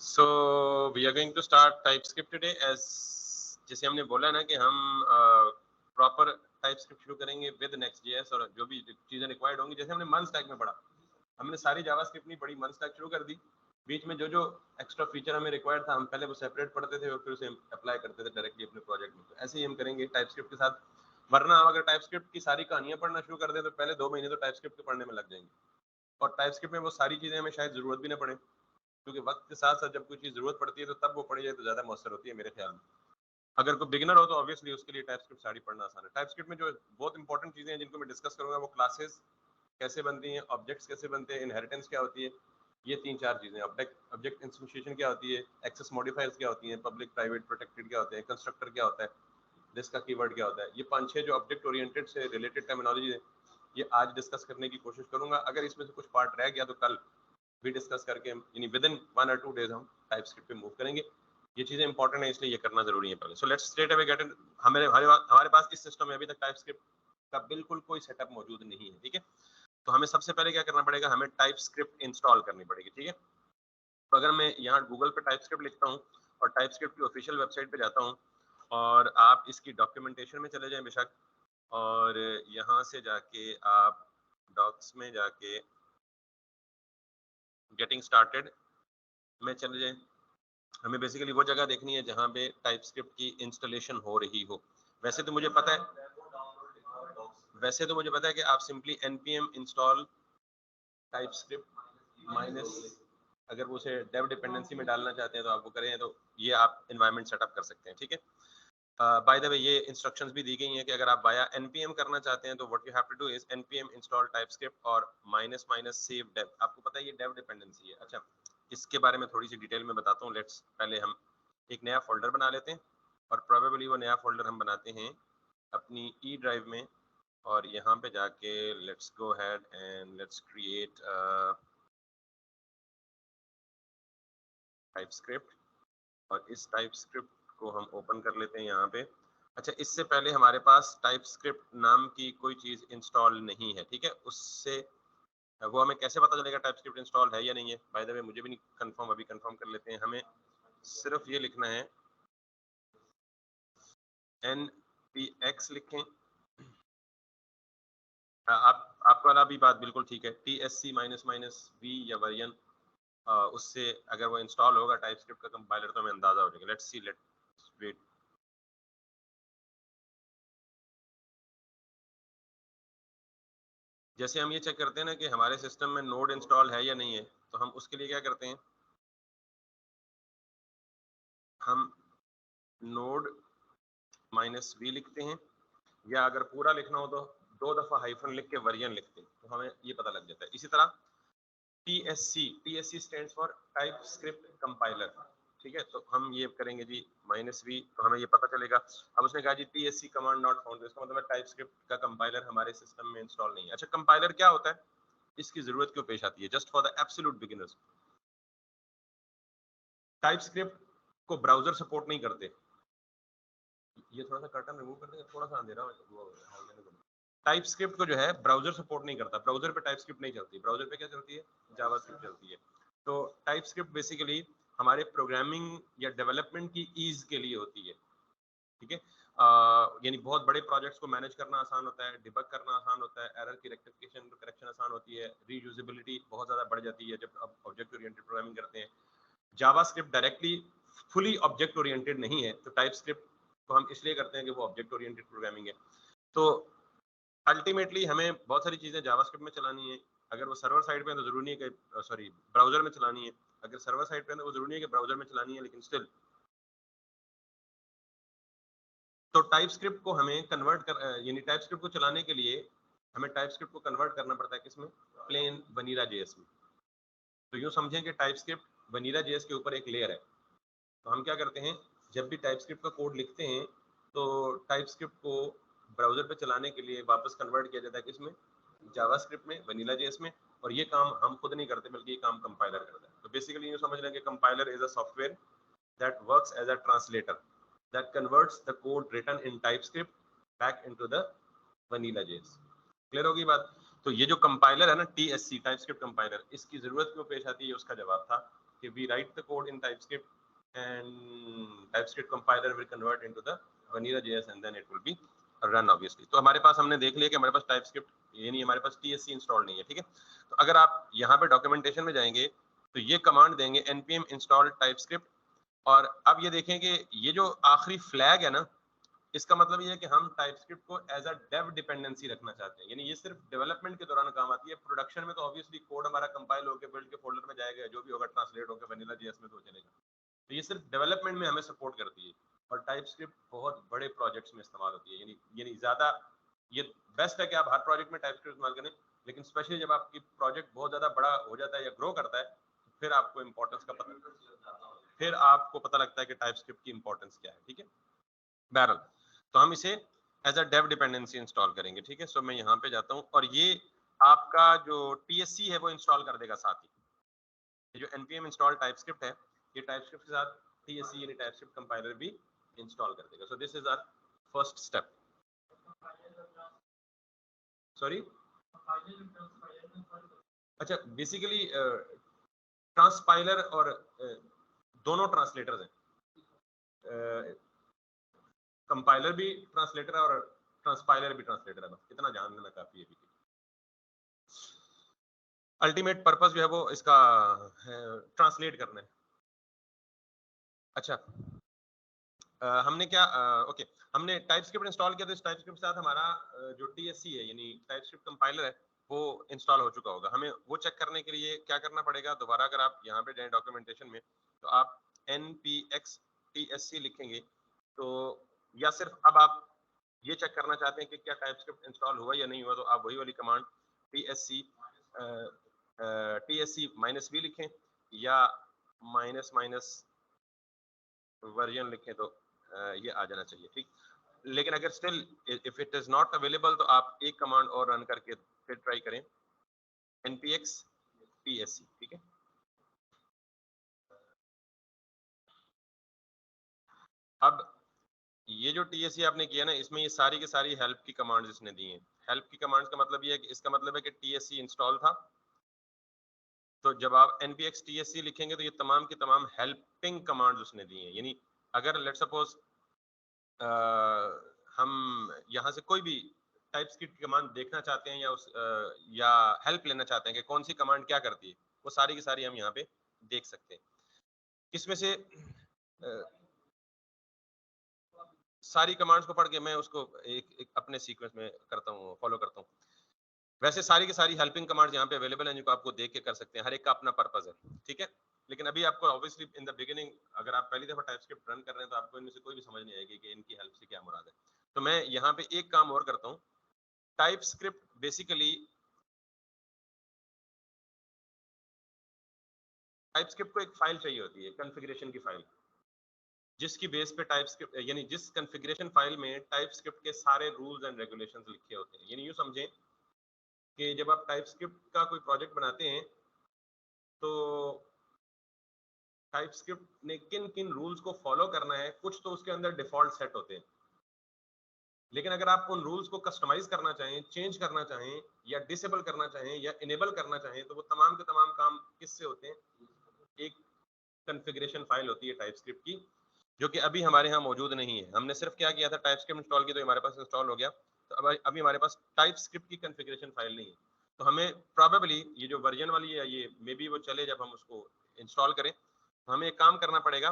So we are going to start TypeScript today as जैसे हमने बोला ना कि हम प्रॉपर TypeScript शुरू करेंगे विद Next.js और जो भी चीजें रिक्वायर्ड होंगी, जैसे हमने मन स्टैक में पढ़ा, हमने सारी जावास्क्रिप्ट नहीं पढ़ी, मन स्टैक शुरू कर दी, बीच में जो जो एक्स्ट्रा फीचर हमें रिक्वायर्ड था हम पहले वो सेपरेट पढ़ते थे और फिर उसे अप्लाई करते थे डायरेक्टली अपने प्रोजेक्ट में। तो ऐसे ही हम करेंगे TypeScript के साथ, वरना हम अगर TypeScript की सारी कहानियां पढ़ना शुरू कर दें तो पहले 2 महीने तो TypeScript के पढ़ने में लग जाएंगे और TypeScript में वो सारी चीजें हमें शायद जरूरत भी ना पड़े, क्योंकि वक्त के साथ साथ जब कोई चीज जरूरत पड़ती है तो तब वो पढ़ी जाए तो ज्यादा मौसर होती है मेरे ख्याल में। अगर कोई बिगिनर हो तो ऑब्वियसली उसके लिए TypeScript सारी पढ़ना आसान है। TypeScript में जो बहुत इंपॉर्टेंट चीजें हैं जिनको मैं डिस्कस करूंगा वो क्लासेस कैसे बनती हैं, ऑब्जेक्ट्स कैसे बनते हैं, इनहेरिटेंस क्या होती है, ये 3-4 चीजें, ऑब्जेक्ट इंस्टीट्यूशन क्या होती है, एक्सेस मॉडिफायर्स क्या होती हैं, पब्लिक प्राइवेट प्रोटेक्टेड क्या होते हैं, कंस्ट्रक्टर क्या होता है, लिस्ट का कीवर्ड क्या होता है, ये 5-6 जो ऑब्जेक्ट ओरिएंटेड से रिलेटेड टर्मिनोलॉजी है ये आज डिस्कस करने की कोशिश करूंगा। अगर इसमें से कुछ पार्ट रह गया तो कल भी डिस्कस करके यानी विद इन 1 और 2 डेज हम TypeScript पे मूव करेंगे। ये चीजें इंपॉर्टेंट है इसलिए ये करना जरूरी है पहले। So let's straight away get in. हमारे पास इस सिस्टम में अभी तक TypeScript का बिल्कुल कोई सेटअप मौजूद नहीं है, ठीक है। तो हमें सबसे पहले क्या करना पड़ेगा, हमें TypeScript इंस्टॉल करनी पड़ेगी, ठीक है। तो अगर मैं यहाँ गूगल पे TypeScript लिखता हूँ और TypeScript की ऑफिशियल वेबसाइट पे जाता हूँ और आप इसकी डॉक्यूमेंटेशन में चले जाएं बेशक, और यहाँ से जाके आप डॉक्स में जाके गेटिंग स्टार्टेड में चले जाएं। हमें बेसिकली वो जगह देखनी है जहाँ पे TypeScript की इंस्टॉलेशन हो रही हो। वैसे तो मुझे पता है कि आप simply npm install TypeScript minus, अगर वो उसे डेव डिपेंडेंसी में डालना चाहते हैं तो आप वो करें, तो ये आप एनवायरनमेंट सेटअप कर सकते हैं, ठीक है। बाय द वे ये इंस्ट्रक्शंस भी दी गई हैं कि अगर आप वाया npm करना चाहते हैं तो what you have to do is npm install TypeScript और -- save dev। आपको पता है ये डेव डिपेंडेंसी है। अच्छा, इसके बारे में थोड़ी सी डिटेल में बताता हूँ। लेट्स पहले हम एक नया फोल्डर बना लेते हैं और प्रोबेबली वो नया फोल्डर हम बनाते हैं अपनी ई ड्राइव में, और यहाँ पे जाके let's go ahead and let's create TypeScript और इस TypeScript को हम ओपन कर लेते हैं यहाँ पे। अच्छा, इससे पहले हमारे पास TypeScript नाम की कोई चीज इंस्टॉल नहीं है, ठीक है। उससे वो हमें कैसे पता चलेगा TypeScript इंस्टॉल है या नहीं है? बाय द वे मुझे भी नहीं कंफर्म, अभी कंफर्म कर लेते हैं। हमें सिर्फ ये लिखना है npx लिखें। आपको वाला भी बात बिल्कुल ठीक है, tsc -- v या वर्जन, उससे अगर वो इंस्टॉल होगा TypeScript का कंपाइलर तो हमें अंदाजा हो जाएगा। Let's see, let's wait. जैसे हम ये चेक करते हैं ना कि हमारे सिस्टम में नोड इंस्टॉल है या नहीं है, तो हम उसके लिए क्या करते हैं, हम नोड -v लिखते हैं, या अगर पूरा लिखना हो तो 2 दफा हाइफन लिख के वर्जन लिखते हैं, तो हमें ये पता लग जाता है। इसी तरह TSC stands for TypeScript compiler, ठीक है। तो हम ये करेंगे जी -v, तो हमें ये पता चलेगा। अब उसने कहा जी TSC कमांड नॉट फाउंड, इसका मतलब है TypeScript का कंपाइलर हमारे सिस्टम में इंस्टॉल नहीं है। अच्छा, कंपाइलर क्या होता है, इसकी जरूरत क्यों पेश आती है? Just for the absolute beginners, TypeScript को ब्राउजर सपोर्ट नहीं करते। ये थोड़ा सा कर्टन रिमूव कर देंगे, थोड़ा सा अंधेरा वो। TypeScript को जो है ब्राउजर सपोर्ट नहीं करता, ब्राउजर पे TypeScript नहीं चलती, ब्राउजर पे क्या चलती है, जावास्क्रिप्ट चलती है। तो TypeScript बेसिकली हमारे प्रोग्रामिंग या डेवलपमेंट की ईज के लिए होती है, ठीक है। यानी बहुत बड़े प्रोजेक्ट्स को मैनेज करना आसान होता है, डिबग करना आसान होता है, एरर की रेक्टिफिकेशन करेक्शन आसान होती है, रीयूजेबिलिटी बहुत ज़्यादा बढ़ जाती है जब आप ऑब्जेक्ट ओरिएंटेड प्रोग्रामिंग करते हैं। JavaScript directly fully object oriented नहीं है, तो TypeScript को हम इसलिए करते हैं कि वो ऑब्जेक्ट ओरिएंटेड प्रोग्रामिंग है। तो अल्टीमेटली हमें बहुत सारी चीज़ें जावास्क्रिप्ट में चलानी है। अगर वो सर्वर साइड पे है तो जरूरी नहीं है कि सॉरी ब्राउजर में चलानी है, अगर सर्वर साइड पे है तो वो जरूरी नहीं है कि ब्राउजर में चलानी है, लेकिन स्टिल तो TypeScript को हमें कन्वर्ट कर यानी TypeScript को चलाने के लिए हमें TypeScript को कन्वर्ट करना पड़ता है किसमें, प्लेन वनीला जेएस में। तो यूँ समझें कि TypeScript वनीला जेएस के ऊपर एक लेयर है। तो हम क्या करते हैं, जब भी TypeScript का कोड लिखते हैं तो TypeScript को ब्राउजर पे चलाने के लिए वापस कन्वर्ट किया जाता है किसमें, जावास्क्रिप्ट में, वनीला जेएस में। और ये काम हम खुद नहीं करते बल्कि ये काम कंपाइलर करता है। तो बेसिकली यूँ समझ लें कि compiler is a software that works as a translator that converts the code written in TypeScript back into the vanilla JS। Clear होगी बात? तो ये जो कंपाइलर है ना TSC TypeScript कंपाइलर, इसकी जरूरत क्यों पेश आती है, उसका जवाब था कि we write the code in TypeScript and TypeScript compiler will convert into the vanilla JS and then it will be run obviously. तो हमारे पास हमने देख लिया कि हमारे पास TypeScript ये नहीं, हमारे पास TSC इंस्टॉल नहीं है, ठीक है। तो अगर आप यहाँ पे डॉक्यूमेंटेशन में जाएंगे तो ये कमांड देंगे npm install TypeScript, और अब ये देखें कि ये जो आखिरी फ्लैग है ना, इसका मतलब ये है कि हम TypeScript को एज अ डेव डिपेंडेंसी रखना चाहते हैं, यानी ये सिर्फ डेवलपमेंट के दौरान काम आती है। प्रोडक्शन में तो ऑब्वियसली कोड हमारा कंपाइल होकर बिल्ड के फोल्डर में जाएगा, जो भी होगा ट्रांसलेट होकर वनीला जेएस में तो चलेगा। तो ये सिर्फ डेवलपमेंट में हमें सपोर्ट करती है, और TypeScript बहुत बड़े प्रोजेक्ट्स में इस्तेमाल होती है, यानी ज्यादा ये बेस्ट है कि आप हर प्रोजेक्ट में TypeScript इस्तेमाल करें, लेकिन स्पेशली जब आपकी प्रोजेक्ट बहुत ज्यादा बड़ा हो जाता है या ग्रो करता है, फिर आपको इम्पोर्टेंस का फिर आपको पता लगता है कि TypeScript की इम्पोर्टेंस क्या है, ठीक है। बहरहाल तो हम इसे as a dev dependency install करेंगे, ठीक है। सो मैं यहाँ पे जाता हूँ और ये आपका जो TSC है वो इंस्टॉल कर देगा साथ ही। ये जो npm install TypeScript है, ये TypeScript के साथ TSC यानी TypeScript कंपाइलर भी इंस्टॉल कर देगा। So this is our first step. Sorry, अच्छा, बेसिकली ट्रांसपाइलर और दोनों ट्रांसलेटर्स हैं, कंपाइलर भी ट्रांसलेटर है और ट्रांसपाइलर भी ट्रांसलेटर है, बस इतना जान लेना काफी है। अल्टीमेट पर्पस जो है वो इसका ट्रांसलेट करना है। अच्छा, हमने क्या ओके हमने TypeScript इंस्टॉल किया, तो इस TypeScript के साथ हमारा जो TSC है यानी TypeScript कंपाइलर है वो इंस्टॉल हो चुका होगा। हमें वो चेक करने के लिए क्या करना पड़ेगा, दोबारा अगर आप यहाँ पे जाएं डॉक्यूमेंटेशन में तो आप npx TSC लिखेंगे, तो या सिर्फ अब आप ये चेक करना चाहते हैं कि क्या TypeScript इंस्टॉल हुआ या नहीं हुआ, तो आप वही वाली कमांड TSC -v लिखें या माइनस वर्जन लिखें, तो ये आ जाना चाहिए, ठीक। लेकिन अगर still if it is not available तो आप एक कमांड और रन करके फिर ट्राई करें, npx TSC, ठीक है। अब ये जो TSC आपने किया ना, इसमें ये सारी की सारी हेल्प की कमांड्स इसने दी हैं। हेल्प की कमांड्स का मतलब ये है कि इसका मतलब है कि TSC इंस्टॉल था, तो जब आप npx TSC लिखेंगे तो ये तमाम की तमाम हेल्पिंग कमांड्स उसने दी हैं। यानी अगर लेट्स सपोज हम यहाँ से कोई भी TypeScript की कमांड देखना चाहते हैं या हेल्प लेना चाहते हैं कि कौन सी कमांड क्या करती है, वो सारी की सारी हम यहाँ पे देख सकते हैं। इसमें से सारी कमांड्स को पढ़ के मैं उसको एक अपने सीक्वेंस में करता हूँ, फॉलो करता हूँ। वैसे सारी की सारी हेल्पिंग कमांड्स यहाँ पे अवेलेबल हैं जिनको आपको देख के कर सकते हैं, हर एक का अपना पर्पस है, ठीक है। लेकिन अभी आपको ऑब्वियसली इन द बिगिनिंग अगर आप पहली दफा TypeScript रन कर रहे हैं तो आपको इनमें से कोई भी समझ नहीं आएगी कि इनकी हेल्प से क्या मुराद है। तो मैं यहाँ पे एक काम और करता हूँ। TypeScript बेसिकली TypeScript को एक फाइल चाहिए होती है, कॉन्फ़िगरेशन की फाइल, जिसकी बेस पे TypeScript यानी जिस कॉन्फ़िगरेशन फाइल में TypeScript के सारे रूल्स एंड रेगुलेशंस लिखे होते हैं। यानी यूँ समझें कि जब आप TypeScript का कोई प्रोजेक्ट बनाते हैं तो TypeScript ने किन किन रूल्स को फॉलो करना है, कुछ तो उसके अंदर डिफॉल्ट सेट होते हैं, लेकिन अगर आप उन रूल्स को कस्टमाइज करना चाहें, चेंज करना चाहें या डिसेबल करना चाहें या इनेबल करना चाहें, तो वो तमाम के तमाम काम किससे होते हैं, एक कॉन्फ़िगरेशन फाइल होती है TypeScript की, जो कि अभी हमारे यहाँ मौजूद नहीं है। हमने सिर्फ क्या किया था, TypeScript इंस्टॉल किया तो हमारे पास इंस्टॉल हो गया, तो अभी हमारे पास TypeScript की कॉन्फ़िगरेशन फाइल नहीं है। तो हमें प्रोबेबली ये जो वर्जन वाली है ये मे बी वो चले जब हम उसको इंस्टॉल करें, तो हमें एक काम करना पड़ेगा,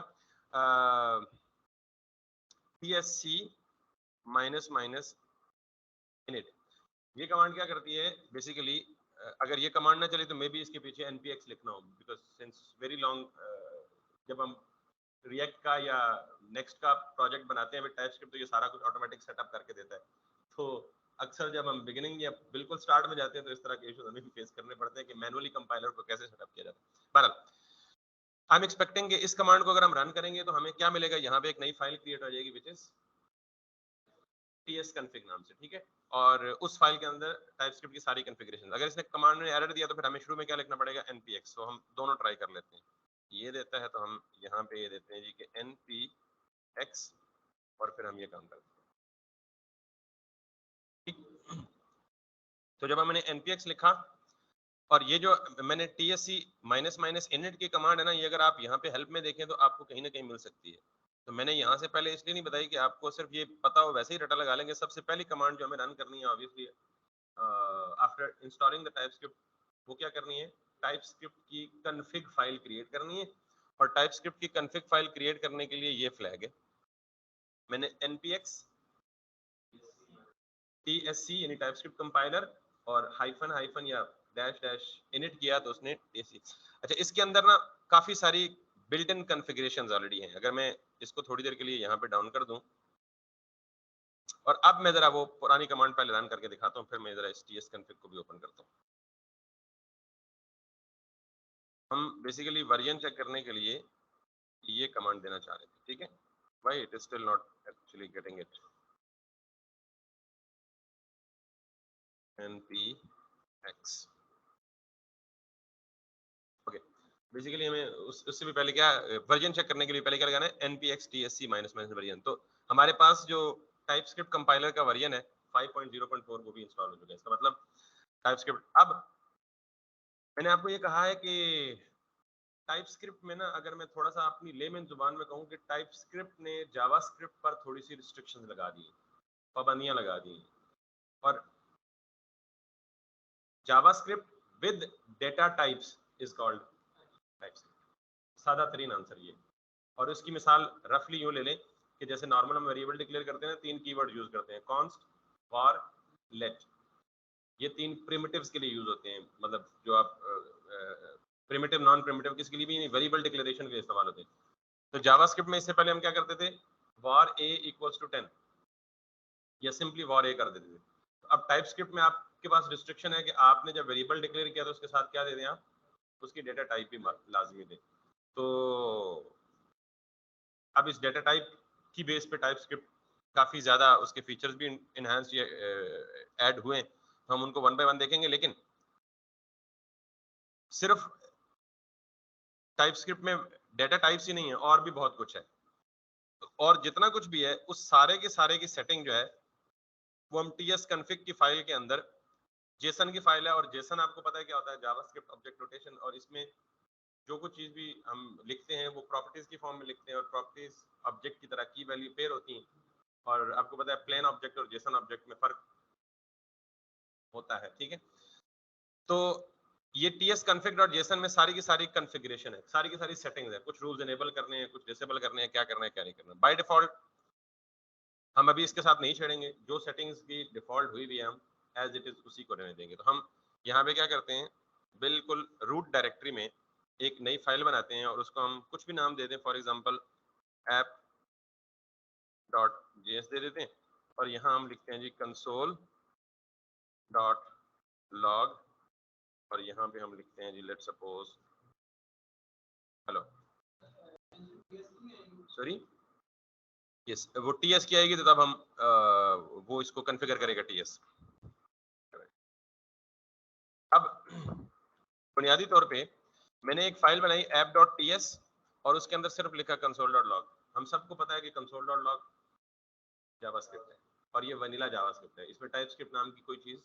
TSC -init। ये कमांड क्या करती है बेसिकली, अगर ये कमांड ना चले तो मे बी इसके पीछे npx लिखना हो, बिकॉज सिंस वेरी लॉन्ग जब हम रिएक्ट का या नेक्स्ट का प्रोजेक्ट बनाते हैं विद TypeScript तो ये सारा कुछ ऑटोमेटिक सेटअप करके देता है। तो अक्सर जब हम बिगिनिंग या बिल्कुल स्टार्ट में जाते हैं तो इस तरह के इश्यूज हमें भी फेस करने पड़ते हैं कि मैनुअली कंपाइलर को कैसे सेटअप किया जाता है। बहरहाल आई एम एक्सपेक्टिंग कि इस कमांड को अगर हम रन करेंगे तो हमें क्या मिलेगा, यहाँ पे एक नई फाइल क्रिएट हो जाएगी विच इज tsconfig नाम से, ठीक है। और उस फाइल के अंदर TypeScript की सारी कॉन्फ़िगरेशन, अगर इसने कमांड में एरर दिया तो फिर हमें शुरू में क्या लिखना पड़ेगा, npx। तो हम दोनों ट्राई कर लेते हैं। ये देता है तो हम यहाँ पे ये देते हैं जी कि npx और फिर हम ये काम करते हैं, ठीक। तो जब हमने npx लिखा और ये जो मैंने TSC -- init की कमांड है ना, ये अगर आप यहाँ पे हेल्प में देखें तो आपको कहीं ना कहीं मिल सकती है। तो मैंने यहाँ से पहले इसलिए नहीं बताई कि आपको सिर्फ ये पता हो वैसे ही रटा लगा लेंगे। सबसे पहली कमांड जो हमें रन करनी है obviously after installing the TypeScript, वो क्या करनी है, टाइपस्क्रिप्ट की कन्फिग फाइल क्रिएट करनी है। और टाइपस्क्रिप्ट की कन्फिग फाइल क्रिएट करने के लिए ये फ्लैग है, मैंने npx TSC यानी टाइपस्क्रिप्ट कंपाइलर और हाइफन या डैश डैश इनिट किया तो उसने TSC। अच्छा, इसके अंदर ना काफी सारी बिल्ट इन कॉन्फ़िगरेशंस ऑलरेडी हैं। अगर मैं इसको थोड़ी देर के लिए यहाँ पे डाउन कर दूं और अब मैं जरा वो पुरानी कमांड पहले रन करके दिखाता हूँ, फिर मैं जरा इस TS config को भी ओपन करता हूँ। हम बेसिकली वर्जन चेक करने के लिए ये कमांड देना चाह रहे थे, ठीक है। Why it is still not actually getting it? npx okay, basically हमें उससे भी पहले क्या वर्जन चेक करने के लिए पहले क्या लगाना है, npx tsc -- वर्जन। तो हमारे पास जो टाइपस्क्रिप्ट कंपाइलर का वर्जन है 5.0.4 वो भी इंस्टॉल हो चुका है। इसका मतलब टाइपस्क्रिप्ट, अब मैंने आपको ये कहा है कि टाइपस्क्रिप्ट में ना, अगर मैं थोड़ा सा अपनी लेमन जुबान में कहूँ कि टाइपस्क्रिप्ट ने जावास्क्रिप्ट पर थोड़ी सी रिस्ट्रिक्शंस लगा दी, पाबंदियां लगा दी। और JavaScript with data types is called TypeScript, सादा तरीन आंसर ये। और उसकी मिसाल रफली यूं ले लें कि जैसे नॉर्मल हम वेरिएबल डिक्लेयर करते हैं, 3 कीवर्ड यूज करते हैं, कॉन्स्ट, फॉर, लेट। ये 3 प्रिमिटिव्स के लिए यूज होते हैं, मतलब जो आप प्रिमिटिव नॉन प्रिमिटिव किसके लिए भी नहीं, वेरिएबल डिक्लेरेशन के लिए इस्तेमाल होते हैं। तो जावास्क्रिप्ट में इससे पहले हम क्या करते थे, var a = 10 या सिंपली var a कर देते थे। तो अब टाइपस्क्रिप्ट में आपके पास रिस्ट्रिक्शन है कि आपने जब वेरिएबल डिक्लेयर किया तो उसके साथ क्या दे दें आप, उसकी डेटा टाइप भी लाजमी दें। तो अब इस डेटा टाइप की बेस पे टाइपस्क्रिप्ट काफी ज्यादा उसके फीचर्स भी इनहांस ऐड हुए, तो हम उनको वन बाय वन देखेंगे। लेकिन सिर्फ टाइपस्क्रिप्ट में डेटा टाइप्स ही नहीं है, और भी बहुत कुछ है। और जितना कुछ भी है उस सारे के सारे की सेटिंग जो है वो हम ts config की फाइल के अंदर, जेसन की फाइल है, और जेसन आपको पता है क्या होता है, जावास्क्रिप्ट ऑब्जेक्ट नोटेशन। और इसमें जो कुछ चीज भी हम लिखते हैं वो प्रॉपर्टीज की फॉर्म में लिखते हैं, और प्रॉपर्टीज ऑब्जेक्ट की तरह की वैल्यू पेयर होती हैं। और आपको पता है प्लेन ऑब्जेक्ट और जेसन ऑब्जेक्ट में फर्क होता है, ठीक है। तो ये ts config.json में सारी की सारी कॉन्फ़िगरेशन है, सारी की सारी सेटिंग्स है, कुछ रूल्स इनेबल करने हैं, कुछ डिसेबल करने हैं, क्या करना है क्या नहीं करना। बाय डिफॉल्ट हम अभी इसके साथ नहीं छेड़ेंगे, जो सेटिंग्स की डिफॉल्ट हुई भी है हम एज इट इज उसी को रहने देंगे। तो हम यहाँ पे क्या करते हैं, बिल्कुल रूट डायरेक्टरी में एक नई फाइल बनाते हैं और उसको हम कुछ भी नाम दे दें, फॉर एग्जांपल app.js दे देते हैं। और यहाँ हम लिखते हैं जी console.log, और यहाँ पे हम लिखते हैं जी let's suppose hello, sorry yes, वो टीएस की आएगी तो तब हम वो इसको कॉन्फ़िगर करेगा टीएस। अब बुनियादी तौर पे मैंने एक फाइल बनाई app.ts और उसके अंदर सिर्फ लिखा console.log। हम सबको पता है कि console.log जावास्क्रिप्ट है और ये वनीला जावास्क्रिप्ट है, इसमें टाइपस्क्रिप्ट नाम की कोई चीज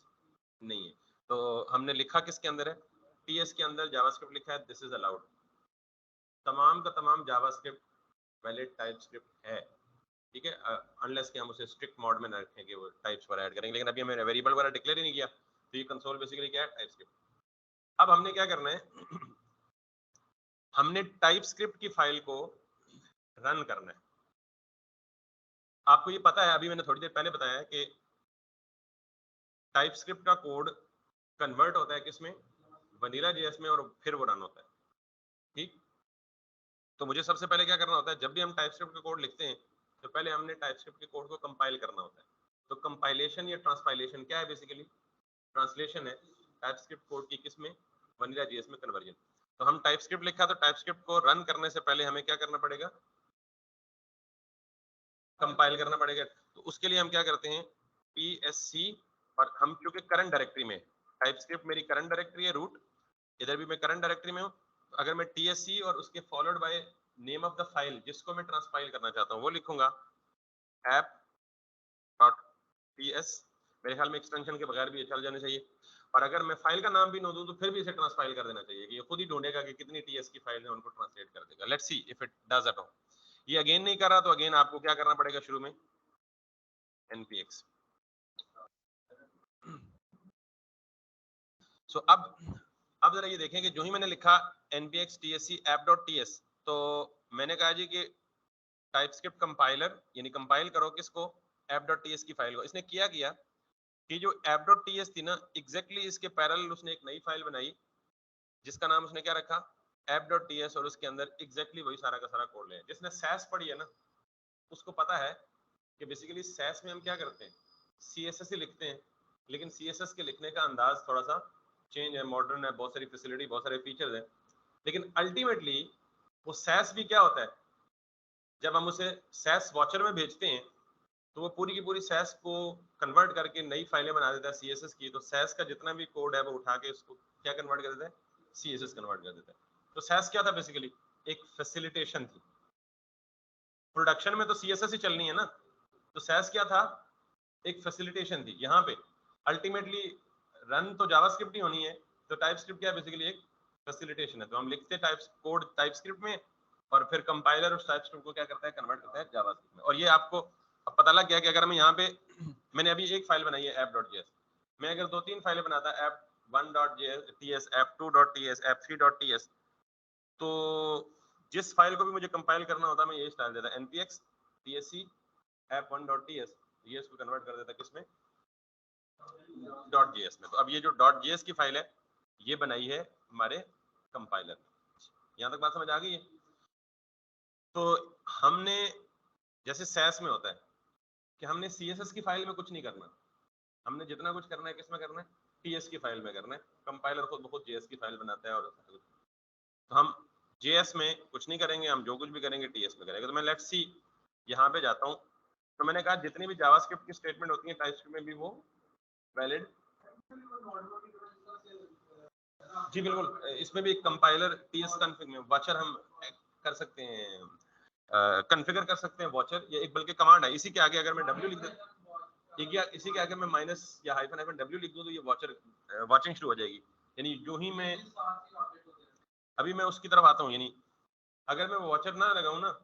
नहीं है। तो हमने लिखा किसके अंदर है, टीएस के अंदर जावास्क्रिप्ट लिखा है, दिस इज अलाउड। तमाम का तमाम जावास्क्रिप्ट वैलिड टाइपस्क्रिप्ट है, ठीक है, अनलेस कि हम उसे स्ट्रिक्ट मोड में न रखें कि वो टाइप्स पर ऐड करेंगे। लेकिन अभी हमने वेरिएबल वगैरह डिक्लेयर ही नहीं किया, तो ये कंसोल बेसिकली क्या है, टाइपस्क्रिप्ट। अब हमने क्या करना है हमने टाइपस्क्रिप्ट की फाइल को रन करना है। आपको ये पता है, अभी मैंने थोड़ी देर पहले बताया कि टाइपस्क्रिप्ट का कोड कन्वर्ट होता है किसमें, वनीला जेएस में, और फिर वो रन होता है, ठीक। तो मुझे सबसे पहले क्या करना होता है, जब भी हम टाइपस्क्रिप्ट का कोड लिखते हैं तो पहले हमने टाइपस्क्रिप्ट के कोड को कंपाइल करना होता है। तो कंपाइलेशन या ट्रांसपाइलेशन क्या है, बेसिकली ट्रांसलेशन है टाइपस्क्रिप्ट कोड की किसमें, वनीला जेएस में कन्वर्जन। तो हम टाइपस्क्रिप्ट लिखा तो टाइपस्क्रिप्ट को रन करने से पहले हमें क्या करना पड़ेगा, कंपाइल करना पड़ेगा। तो उसके लिए हम क्या करते हैं, psc, और हम क्योंकि करंट डायरेक्टरी में, टाइपस्क्रिप्ट मेरी करंट डायरेक्टरी है रूट, इधर भी मैं करंट डायरेक्टरी में हूँ। अगर मैं tsc और उसके followed by name of the file जिसको मैं ट्रांसपाइल करना चाहता हूँ वो लिखूंगा app.ts, मेरे ख्याल में एक्सटेंशन के बगैर भी ये चल जाने चाहिए। और अगर मैं फाइल का नाम भी न दूं तो फिर भी इसे ट्रांसफाइल कर देना चाहिए कि ये खुद ही ढूंढेगा कि कितनी टीएस की फाइल है, उनको ट्रांसलेट कर देगा। Let's see if it does at all. ये अगेन नहीं कर रहा तो अगेन आपको क्या करना पड़ेगा शुरू में, npx। सो अब जरा ये देखें कि जो ही मैंने लिखा npx tsc app.ts, तो मैंने कहा जी कि टाइपस्क्रिप्ट कंपाइलर यानी कंपाइल करो किसको, app.ts की फाइल को। इसने किया कि जो app.ts थी ना, एग्जैक्टली इसके पैरेलल उसने एक नई फाइल बनाई जिसका नाम उसने क्या रखा, app.ts, और उसके अंदर एग्जैक्टली वही सारा का सारा कोड है। जिसने सैस पढ़ी है ना उसको पता है कि बेसिकली सैस में हम क्या करते हैं, CSS ही लिखते हैं, लेकिन CSS के लिखने का अंदाज थोड़ा सा चेंज है, मॉडर्न है, बहुत सारी फैसिलिटी, बहुत सारे फीचर्स हैं, लेकिन अल्टीमेटली वो सैस भी क्या होता है, जब हम उसे सैस वॉचर में भेजते हैं तो वो पूरी की पूरी सैस को कन्वर्ट करके नई फाइलें बना देता है CSS की। तो सैस का जितना भी कोड है वो उठा के उसको क्या कन्वर्ट कर देता है, CSS कन्वर्ट कर देता है। तो सैस क्या था, बेसिकली एक फैसिलिटेशन थी। प्रोडक्शन में तो CSS ही चलनी है ना, तो सैस क्या था, एक फैसिलिटेशन थी। यहाँ पे अल्टीमेटली रन तो जावास्क्रिप्ट ही होनी है, तो टाइपस्क्रिप्ट क्या बेसिकली एक फैसिलिटेशन है। तो हम लिखते हैं कोड टाइपस्क्रिप्ट में और फिर कंपाइलर उस टाइपस्क्रिप्ट को क्या करता है, कन्वर्ट करता है जावास्क्रिप्ट में। और ये आपको अब पता लग गया कि अगर मैं यहाँ पे मैंने अभी एक फाइल बनाई है app.js, मैं अगर 2-3 फाइलें बनाता app1.ts, app2.ts, app3.ts, तो जिस फाइल को भी मुझे कंपाइल करना होता मैं यही स्टाइल देता npx tsc app1.ts, ये इसको कन्वर्ट कर देता किसमें, .js में। तो अब ये जो .js की फाइल है ये बनाई है हमारे कंपाइलर। यहाँ तक बात समझ आ गई है। तो हमने जैसे सैस में होता है कि हमने CSS की फाइल में कुछ नहीं करना, हमने जितना कुछ करना है किस में करना है, TS की फाइल में करना है। कंपाइलर खुद बहुत JS की फाइल बनाता है, और तो हम JS में कुछ नहीं करेंगे, हम जो कुछ भी करेंगे TS में करेंगे। तो मैं लेट्स सी यहाँ पे जाता हूँ, तो मैंने कहा जितनी भी जावास्क्रिप्ट की स्टेटमेंट होती है टाइपस्क्रिप्ट में भी वो वैलिड, जी बिल्कुल, इसमें भी कंपाइलर TS कॉन्फ़िग में वॉचर हम कर सकते हैं, कॉन्फ़िगर कर सकते हैं वॉचर, ये एक बल्कि कमांड है। इसी के आगे अगर मैं W लिख देता, इसी के आगे मैं माइनस या हाइफन W लिख दूं तो ये वॉचर वॉचिंग शुरू हो जाएगी। यानी जो ही मैं अभी मैं उसकी तरफ आता हूँ, यानी अगर मैं वॉचर ना लगाऊं ना,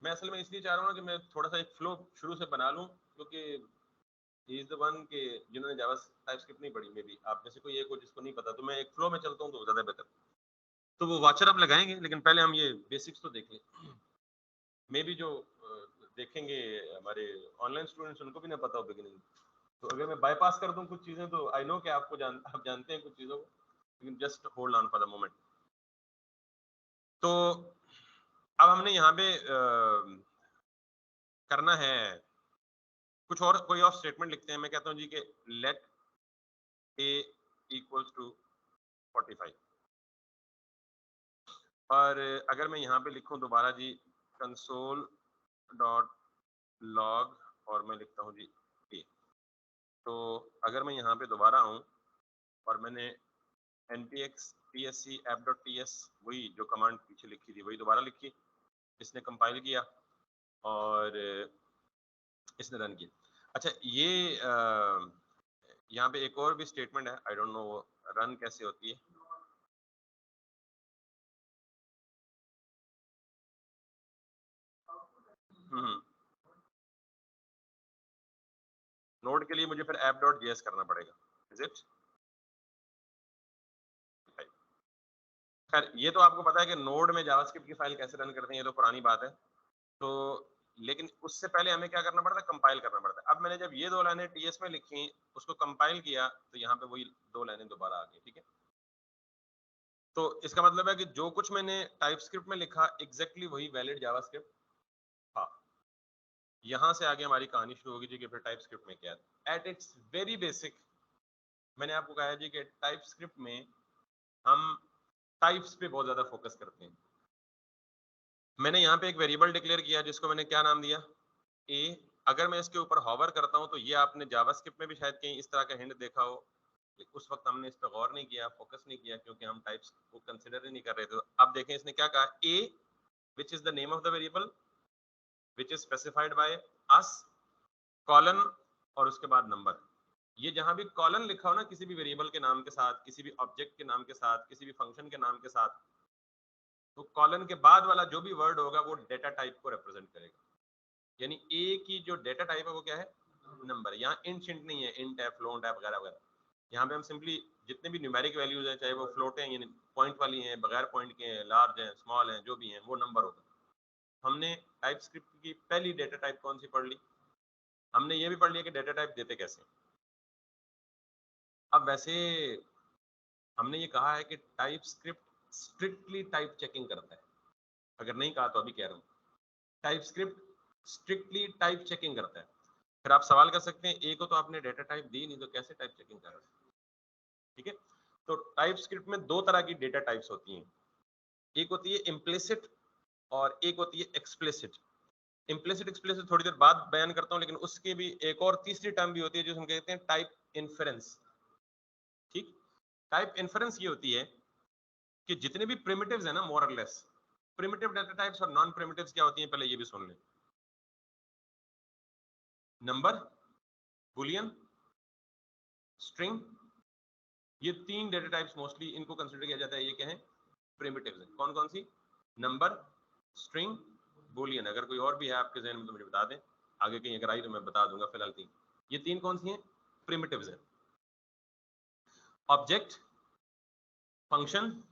मैं असल में इसलिए चाह रहा हूँ कि मैं थोड़ा सा एक फ्लो शुरू से बना लूं, क्योंकि ही इज द वन के जिन्होंने जावा टाइपस्क्रिप्ट नहीं पढ़ी, मे बी आप में से कोई एक हो जिसको नहीं पता, तो मैं एक फ्लो में चलता हूँ तो ज्यादा बेहतर। तो वो वॉचर अब लगाएंगे, लेकिन पहले हम ये बेसिक्स तो देख लें। मे बी जो देखेंगे हमारे ऑनलाइन स्टूडेंट्स उनको भी ना पता हो बिगिनिंग, तो अगर मैं बाईपास कर दूं कुछ चीजें तो आई नो कि आप जानते हैं कुछ चीजों को, लेकिन just hold on for the moment. तो अब हमने यहाँ पे करना है कुछ और, कोई और स्टेटमेंट लिखते हैं। मैं कहता हूँ जी कि लेट a इक्वल्स टू 45, और अगर मैं यहाँ पे लिखूं दोबारा जी कंसोल डॉट लॉग, और मैं लिखता हूँ जी a, तो अगर मैं यहाँ पे दोबारा आऊँ और मैंने npx tsc app.ts वही जो कमांड पीछे लिखी थी वही दोबारा लिखी, इसने कंपाइल किया और इसने रन किया। अच्छा, ये यहाँ पे एक और भी स्टेटमेंट है, आई डोंट नो वो रन कैसे होती है। नोड के लिए मुझे फिर app.js करना पड़ेगा, इज इट? खैर ये तो आपको पता है कि नोड में जावास्क्रिप्ट की फाइल कैसे रन करते हैं, ये तो पुरानी बात है। तो लेकिन उससे पहले हमें क्या करना पड़ता है, कंपाइल करना पड़ता है। अब मैंने जब ये 2 लाइनें TS में लिखी, उसको कंपाइल किया, तो यहाँ पे वही 2 लाइनें दोबारा आ गई, ठीक है। तो इसका मतलब है कि जो कुछ मैंने टाइपस्क्रिप्ट में लिखा एग्जैक्टली वही वैलिड जावास्क्रिप्ट। हाँ, यहाँ से आगे हमारी कहानी शुरू होगी जी कि फिर टाइपस्क्रिप्ट में क्या है। एट इट्स वेरी बेसिक मैंने आपको कहा है जी कि टाइपस्क्रिप्ट में हम टाइप्स पे बहुत ज्यादा फोकस करते हैं। मैंने यहाँ पे एक वेरिएबल डिक्लेयर किया जिसको मैंने क्या नाम दिया, ए। अगर मैं इसके ऊपर हॉवर करता हूँ तो ये आपने जावास्क्रिप्ट में भी शायद कहीं इस तरह का हिंट देखा हो, उस वक्त हमने इस पर गौर नहीं किया, फोकस नहीं किया, क्योंकि हम टाइप्स को कंसिडर ही नहीं कर रहे थे। अब देखें इसने क्या कहा, a which is the name of the variable which is specified by us, colon और उसके बाद नंबर। ये जहां भी कॉलन लिखा हो ना किसी भी वेरिएबल के नाम के साथ, किसी भी ऑब्जेक्ट के नाम के साथ, किसी भी फंक्शन के नाम के साथ, तो कॉलन के बाद वाला जो भी वर्ड होगा वो डेटा टाइप को रिप्रेजेंट करेगा। यानी ए की जो डेटा टाइप है वो क्या है, नंबर। यहाँ इंट शिंट नहीं है, इंट है, फ्लोट है वगैरह वगैरह। यहाँ पे हम सिंपली जितने भी न्यूमेरिक वैल्यूज हैं, चाहे वो फ्लोट हैं यानी पॉइंट वाली हैं, बगैर पॉइंट के हैं, लार्ज हैं, स्मॉल हैं, जो भी हैं वो नंबर होगा। हमने टाइप स्क्रिप्ट की पहली डेटा टाइप कौन सी पढ़ ली, हमने ये भी पढ़ लिया कि डेटा टाइप देते कैसे। अब वैसे हमने ये कहा है कि type script strictly type checking करता है, अगर नहीं कहा तो अभी कह रहा हूँ, type script strictly type checking करता है। फिर आप सवाल कर सकते हैं ए को तो आपने डेटा टाइप दी नहीं तो कैसे टाइप चेकिंग कर रहे हैं। ठीक है, तो टाइप स्क्रिप्ट में दो तरह की डेटा टाइप्स होती हैं, एक होती है इम्प्लिसिट और एक होती है एक्सप्लिसिट। इम्प्लिसिट एक्सप्लिसिट थोड़ी देर बाद बयान करता हूं, लेकिन उसके भी एक और तीसरी टर्म भी होती है जिसे हम कहते हैं टाइप इन्फेरेंस। ठीक, टाइप इन्फेरेंस ये होती है कि जितने भी प्रिमिटिव्स है ना, मोर और लेस प्रिमिटिव डेटा टाइप्स और नॉन प्रिमिटिव्स क्या होती हैं, पहले ये भी सुन लें। नंबर, बुलियन, स्ट्रिंग, ये तीन डेटा टाइप्स मोस्टली इनको कंसीडर किया जाता है, ये क्या है, प्रिमिटिव्स हैं। कौन कौन सी, नंबर, स्ट्रिंग, बुलियन। अगर कोई और भी है आपके जहन में तो मुझे बता दें, आगे कहीं अगर आई तो मैं बता दूंगा। फिलहाल तीन, ये तीन कौन सी हैं, प्रिमिटिव्स हैं। ऑब्जेक्ट, फंक्शन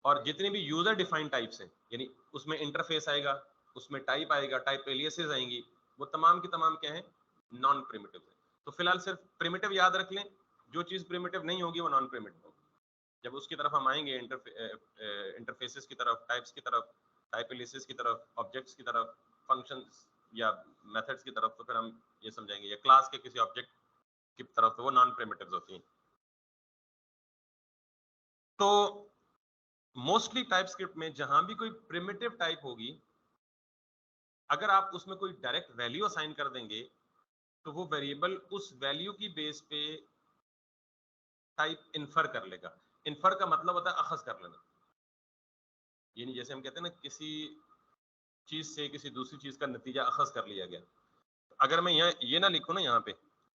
और जितने भी यूजर डिफाइंड टाइप्स हैं, यानी उसमें इंटरफेस आएगा, उसमें टाइप आएगा, टाइप एलियासेस आएंगी, वो तमाम की तमाम क्या है, नॉन प्रिमिटिव है। तो फिलहाल सिर्फ प्रिमिटिव याद रख लें, जो चीज प्रिमिटिव नहीं होगी वो नॉन प्रिमिटिव होगी। जब उसकी तरफ हम आएंगे इंटरफेसेस की तरफ, टाइप्स की तरफ, टाइप एलियासेस की तरफ, ऑब्जेक्ट्स की तरफ, फंक्शंस या मेथड्स की तरफ, तो फिर हम ये समझेंगे, या क्लास के किसी ऑब्जेक्ट की तरफ, तो वो नॉन प्रिमिटिव्स होती हैं। तो मोस्टली टाइप स्क्रिप्ट में जहां भी कोई प्रिमिटिव टाइप होगी, अगर आप उसमें कोई डायरेक्ट वैल्यू असाइन कर देंगे तो वो वेरिएबल उस वैल्यू की बेस पे टाइप इन्फर कर लेगा। इन्फर का मतलब होता है अखज कर लेना, यानी जैसे हम कहते हैं ना, किसी चीज से किसी दूसरी चीज का नतीजा अखज कर लिया गया। अगर मैं यहाँ ये ना लिखूं ना, यहाँ पे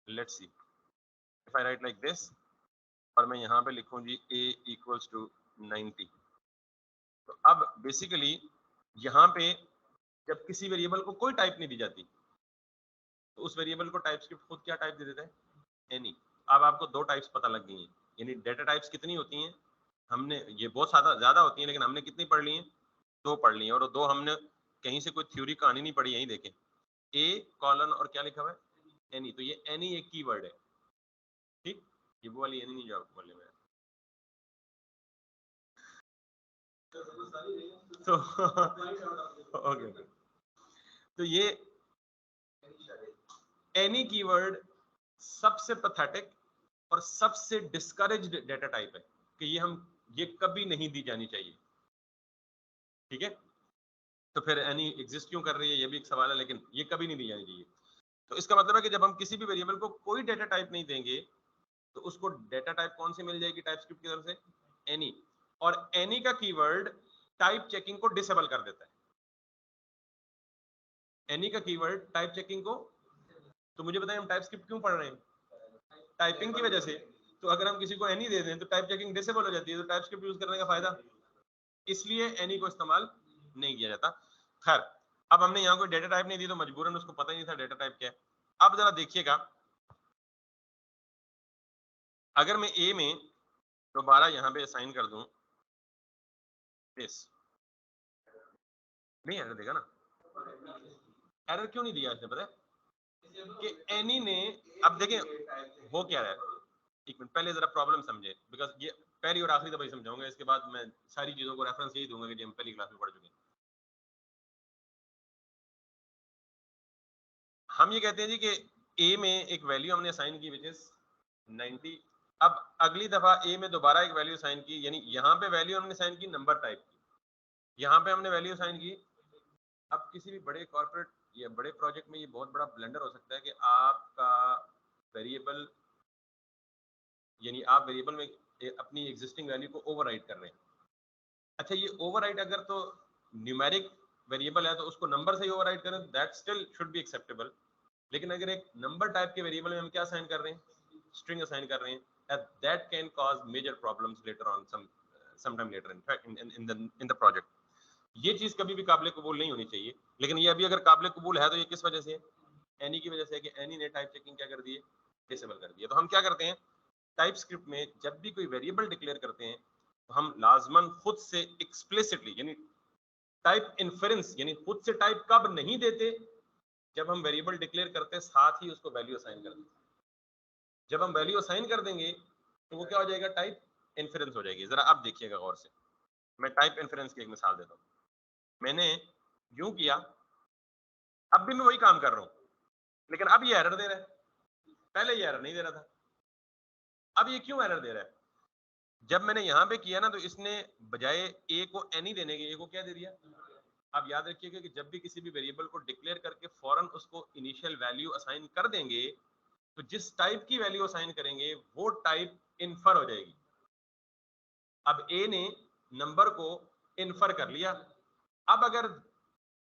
let's see if I right like this, और मैं यहाँ पे लिखूं जी a इक्वल्स टू 90, तो अब बेसिकली यहाँ पे जब किसी वेरिएबल को कोई टाइप नहीं दी जाती तो उस वेरिएबल को टाइप स्क्रिप्ट खुद क्या टाइप दे देता है, एनी। अब आपको दो टाइप्स पता लग गई हैं, यानी डेटा टाइप्स कितनी होती हैं, हमने ये बहुत ज्यादा होती हैं, लेकिन हमने कितनी पढ़ ली हैं, दो पढ़ ली हैं। और दो हमने कहीं से कोई थ्योरी कहानी नहीं पढ़ी, यही देखें, ए कॉलन और क्या लिखा हुआ है, एनी। तो ये एनी एक कीवर्ड है। ठीक, ये वो वाली एनी नहीं जो आपको बोलने में। तो ओके ओके, तो ये एनी कीवर्ड सबसे पैथेटिक और सबसे डिस्करेज्ड डेटा टाइप है कि ये कभी नहीं दी जानी चाहिए। ठीक है, तो फिर एनी एग्जिस्ट क्यों कर रही है, ये भी एक सवाल है, लेकिन ये कभी नहीं दी जानी चाहिए। तो इसका मतलब है कि जब हम किसी भी वेरिएबल को कोई डेटा टाइप नहीं देंगे तो उसको डेटा टाइप कौन सी मिल जाएगी टाइप स्क्रिप्ट की तरफ से, एनी। और एनी का कीवर्ड टाइप चेकिंग को डिसेबल कर देता है। एनी का कीवर्ड टाइप चेकिंग को, तो मुझे बताएं हम टाइप स्क्रिप्ट क्यों पढ़ रहे हैं, टाइपिंग की वजह से। तो अगर हम किसी को एनी दे दें तो टाइप चेकिंग डिसेबल हो जाती है, तो टाइप स्क्रिप्ट यूज करने का फायदा, इसलिए एनी को इस्तेमाल नहीं किया जाता। खैर, अब हमने यहाँ कोई डेटा टाइप नहीं दी तो मजबूरन उसको पता ही नहीं था डेटा टाइप क्या है। अब जरा देखिएगा, अगर मैं ए में दोबारा यहाँ पे असाइन कर दूं दिस, नहीं एरर देगा ना, एरर क्यों नहीं दिया इसने पता है कि एनी ने, अब देखें हो क्या रहा है, एक मिनट पहले जरा प्रॉब्लम समझे, बिकॉज ये पहली और आखिरी दफा समझाऊंगा, इसके बाद मैं सारी चीजों को रेफरेंस यही दूंगा कि हम पहली क्लास में पढ़ चुके हैं। हम ये कहते हैं जी कि ए में एक वैल्यू हमने असाइन की विच इज 90। अब अगली दफा ए में दोबारा एक वैल्यू असाइन की, यानी यहाँ पे वैल्यू हमने असाइन की नंबर टाइप की, यहाँ पे हमने वैल्यू असाइन की। अब किसी भी बड़े कॉर्पोरेट या बड़े प्रोजेक्ट में ये बहुत बड़ा ब्लंडर हो सकता है कि आपका वेरिएबल, यानी आप वेरिएबल में अपनी एग्जिस्टिंग वैल्यू को ओवरराइट कर रहे हैं। अच्छा, ये ओवरराइट अगर तो न्यूमेरिक वेरिएबल है तो उसको नंबर से ही ओवरराइट करें, that still should be acceptable. लेकिन अगर एक नंबर टाइप के वेरिएबल में हम क्या असाइन कर रहे हैं, स्ट्रिंग असाइन कर रहे हैं, that can cause major problems later on sometime later in the project. ये चीज कभी भी काबिल कबूल नहीं होनी चाहिए, लेकिन ये अभी अगर काबिल कबूल है तो ये किस वजह से है, एनी की वजह से है कि एनी ने टाइप चेकिंग क्या कर दी है, डिसेबल कर दी है। तो हम क्या करते हैं टाइप स्क्रिप्ट में, जब भी कोई वेरिएबल डिक्लेयर करते हैं तो हम लाजमन खुद से एक्सप्लिसिटली यानी टाइप इन्फरेंस यानी खुद से टाइप कब नहीं देते, जब हम वेरिएबल डिक्लेयर करते हैं साथ ही उसको वैल्यू असाइन कर देते हैं। जब हम वैल्यू असाइन कर देंगे तो वो क्या हो जाएगा, टाइप इन्फरेंस हो जाएगी। जरा आप देखिएगा गौर से, मैं टाइप इन्फरेंस की एक मिसाल देता हूँ। मैंने यूं किया, अब भी मैं वही काम कर रहा हूं, लेकिन अब ये एरर दे रहा है, पहले ये एरर नहीं दे रहा था। अब ये क्यों एरर दे रहा है, जब मैंने यहां पे किया ना तो इसने बजाय ए को एनी देने के ए को क्या दे दिया। आप याद रखिएगा कि जब भी किसी भी वेरिएबल को डिक्लेयर करके फौरन उसको इनिशियल वैल्यू असाइन कर देंगे तो जिस टाइप की वैल्यू असाइन करेंगे वो टाइप इन्फर हो जाएगी। अब ए ने नंबर को इन्फर कर लिया, अब अगर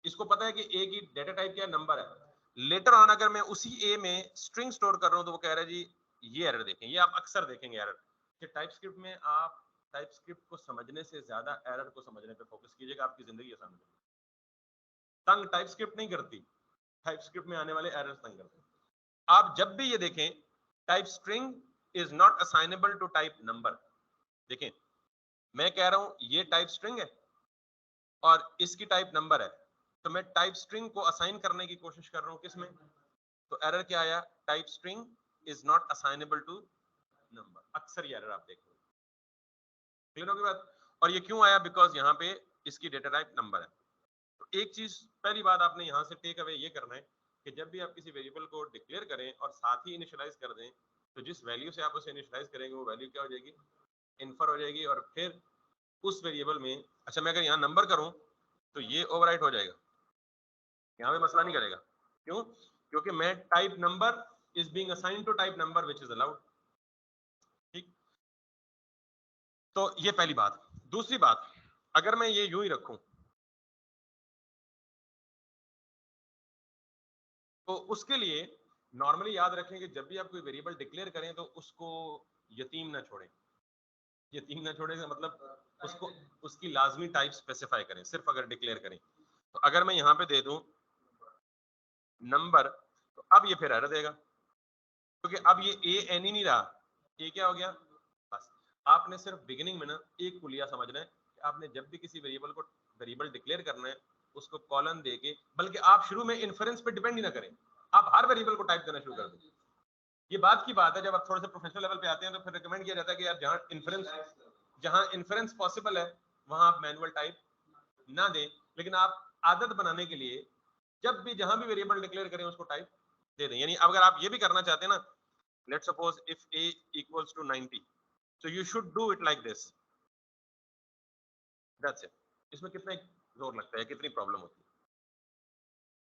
इसको पता है कि ए की डेटा टाइप क्या नंबर है, लेटर ऑन अगर मैं उसी ए में स्ट्रिंग स्टोर कर रहा हूं तो वो कह रहा है जी ये एरर देखें, ये आप अक्सर देखेंगे एरर कि टाइप स्क्रिप्ट में आप टाइप स्क्रिप्ट को समझने से ज्यादा एरर को समझने पे फोकस कीजिएगा, आपकी जिंदगी आसान हो जाएगी। तंग टाइप स्क्रिप्ट नहीं करती, टाइप स्क्रिप्ट में आने वाले एरर्स तंग करते हैं। आप जब भी ये देखें type string is not assignable to type number, देखें मैं कह रहा हूं ये टाइप स्ट्रिंग है और इसकी टाइप नंबर है, तो मैं टाइप स्ट्रिंग को असाइन करने की कोशिश कर रहा हूं किसमें, तो एरर क्या आया, type string is not assignable to number. अक्सर ये एरर आप देख रहे हो, क्लियर होगी बात। और ये क्यों आया, बिकॉज यहाँ पे इसकी डेटा टाइप नंबर है। तो एक चीज पहली बात आपने यहाँ से टेक अवे ये करना है कि जब भी आप किसी वेरिएबल को डिक्लेयर करें और साथ ही इनिशियलाइज कर दें तो जिस वैल्यू से आप उसे इनिशियलाइज करेंगे वो वैल्यू क्या हो जाएगी, इन्फर हो जाएगी। और फिर उस वेरिएबल में, अच्छा मैं अगर यहाँ नंबर करूं तो ये ओवरराइट हो जाएगा, यहाँ पे मसला नहीं करेगा। क्यों, क्योंकि मैं type number is being assigned to type number which is allowed. ठीक, तो ये पहली बात। दूसरी बात, अगर मैं ये यूं ही रखूं तो उसके लिए नॉर्मली याद रखें कि जब भी आप कोई वेरिएबल डिक्लेयर करें तो उसको यतीम ना छोड़ें। यतीम ना छोड़ें का मतलब उसको उसकी लाजमी टाइप स्पेसिफाई करें, सिर्फ अगर डिक्लेयर करें। तो अगर मैं यहाँ पे दे दूं नंबर तो अब ये फिर एरर देगा, क्योंकि अब ये ए एन ही नहीं रहा, ये क्या हो गया। बस आपने सिर्फ बिगिनिंग में ना एक कुलिया समझना है कि आपने जब भी किसी वेरिएबल डिक्लेयर करना है उसको कॉलन दे के, बल्कि आप शुरू में इन्फरेंस पे डिपेंड ही ना करें, आप हर वेरिएबल को टाइप करना शुरू कर दें। ये बात की बात है, जब आप थोड़े से प्रोफेशनल लेवल पे आते हैं तो फिर रिकमेंड किया जाता है कि यार जहां इन्फ्रेंस पॉसिबल है वहां आप मैनुअल टाइप ना दें, लेकिन आप आदत बनाने के लिए जब भी जहां भी वेरिएबल डिक्लेयर करें उसको टाइप दे दें। यानी अगर आप ये भी करना चाहते हैं ना, let's suppose if a equals to 90, so you should do it like this, that's it। इसमें कितना जोर लगता है, कितनी प्रॉब्लम होती है।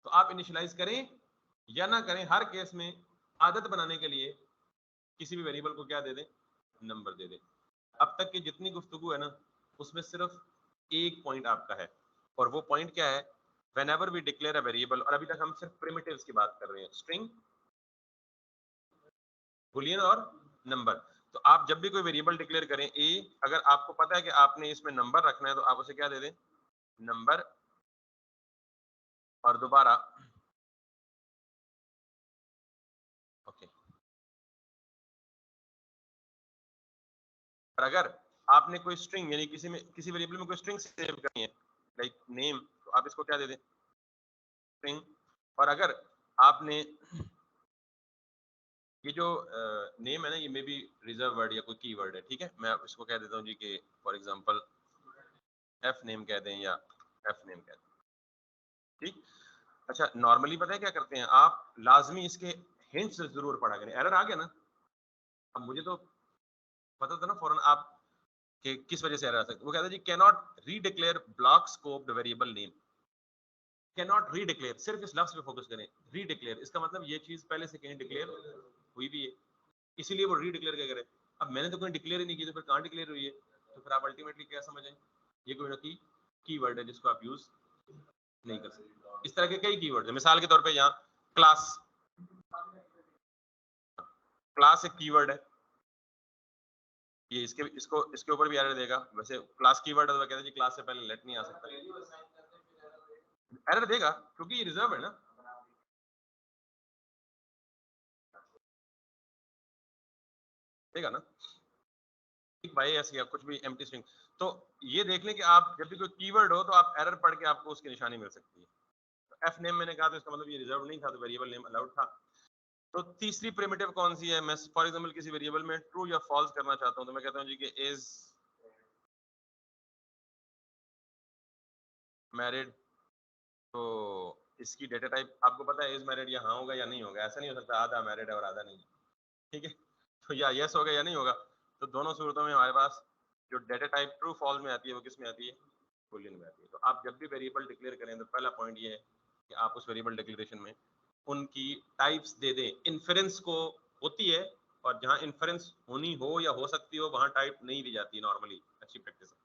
तो आप इनिशियलाइज करें या ना करें, हर केस में आदत बनाने के लिए किसी भी वेरिएबल को क्या दे दें, नंबर दे दें। अब तक की जितनी गुफ्तगू है ना उसमें सिर्फ एक पॉइंट आपका है, और वो पॉइंट क्या है, whenever we declare a variable, और अभी तक हम सिर्फ primitives की बात कर रहे हैं, स्ट्रिंग, बुलियन और नंबर। तो आप जब भी कोई वेरिएबल डिक्लेयर करें ए, अगर आपको पता है कि आपने इसमें नंबर रखना है तो आप उसे क्या दे दें, नंबर, और दोबारा ओके। और अगर आपने कोई स्ट्रिंग यानी किसी वेरिएबल में कोई स्ट्रिंग सेव करनी है लाइक नेम, तो आप इसको क्या दे दें, स्ट्रिंग। और अगर आपने ये जो नेम है ना, ये मे बी रिजर्व वर्ड या कोई की वर्ड है, ठीक है, मैं इसको कह देता हूँ जी कि फॉर एग्जांपल एफ नेम कह दें या एफ नेम कह दें, ठीक। अच्छा नॉर्मली पता है क्या करते हैं आप, लाजमी इसके हिंट्स जरूर पढ़ा करें। एरर आ गया ना, अब मुझे तो पता था ना फौरन आप कि किस वजह से एरर आ सकता है। वो कहता है जी can not redeclare block scoped variable name, can not redeclare, सिर्फ इस लफ्ज पे फोकस करें, रीडिक्लेयर इसका मतलब ये चीज पहले से कहीं डिक्लेयर हुई भी है, इसीलिए वो रीडिक्लेयर क्या करे। अब मैंने तो कोई डिक्लेयर ही नहीं की, तो फिर कहाँ डिक्लेयर हुई है, तो फिर आप अल्टीमेटली क्या समझें, ये कोई ना की वर्ड है जिसको आप यूज नहीं कर सकते। इस तरह के कई कीवर्ड है, मिसाल के तौर पे यहाँ क्लास, क्लास एक कीवर्ड है, ये इसके ऊपर भी एरर देगा। वैसे क्लास कीवर्ड है तो कहते हैं जी क्लास से पहले लेट नहीं आ सकता, एरर देगा क्योंकि ये रिजर्व है ना। देगा ना भाई, ऐसे या कुछ भी एम्प्टी स्ट्रिंग। तो ये देख लें कि आप जब भी कोई कीवर्ड हो तो आप एरर पढ़ के आपको उसकी निशानी मिल सकती है। तो एफ नेम मैंने कहा तो इसका मतलब ये रिजर्व नहीं था, तो वेरिएबल नेम अलाउड था। तो तीसरी प्रिमिटिव कौन सी है? मैं फॉर एग्जांपल किसी वेरिएबल में ट्रू या फॉल्स करना चाहता हूं, तो मैं कहता हूं जी कि इज मैरिड। तो इसकी डेटा टाइप आपको पता है, इज मैरिड या हाँ होगा या नहीं होगा। ऐसा नहीं हो सकता आधा मैरिड है और आधा नहीं, ठीक है। तो या यस होगा या नहीं होगा। तो दोनों सूरतों में हमारे पास जो डेटा टाइप ट्रू फॉल्स में आती है वो किस में आती है? बूलियन में आती है। तो आप जब भी वेरिएबल डिक्लेयर करें तो पहला पॉइंट ये है कि आप उस वेरिएबल डिक्लेरेशन में उनकी टाइप्स दे दें। इन्फेरेंस को होती है, और जहां इन्फेरेंस होनी हो या हो सकती हो वहां टाइप नहीं दी जाती नॉर्मली, अच्छी प्रैक्टिस है।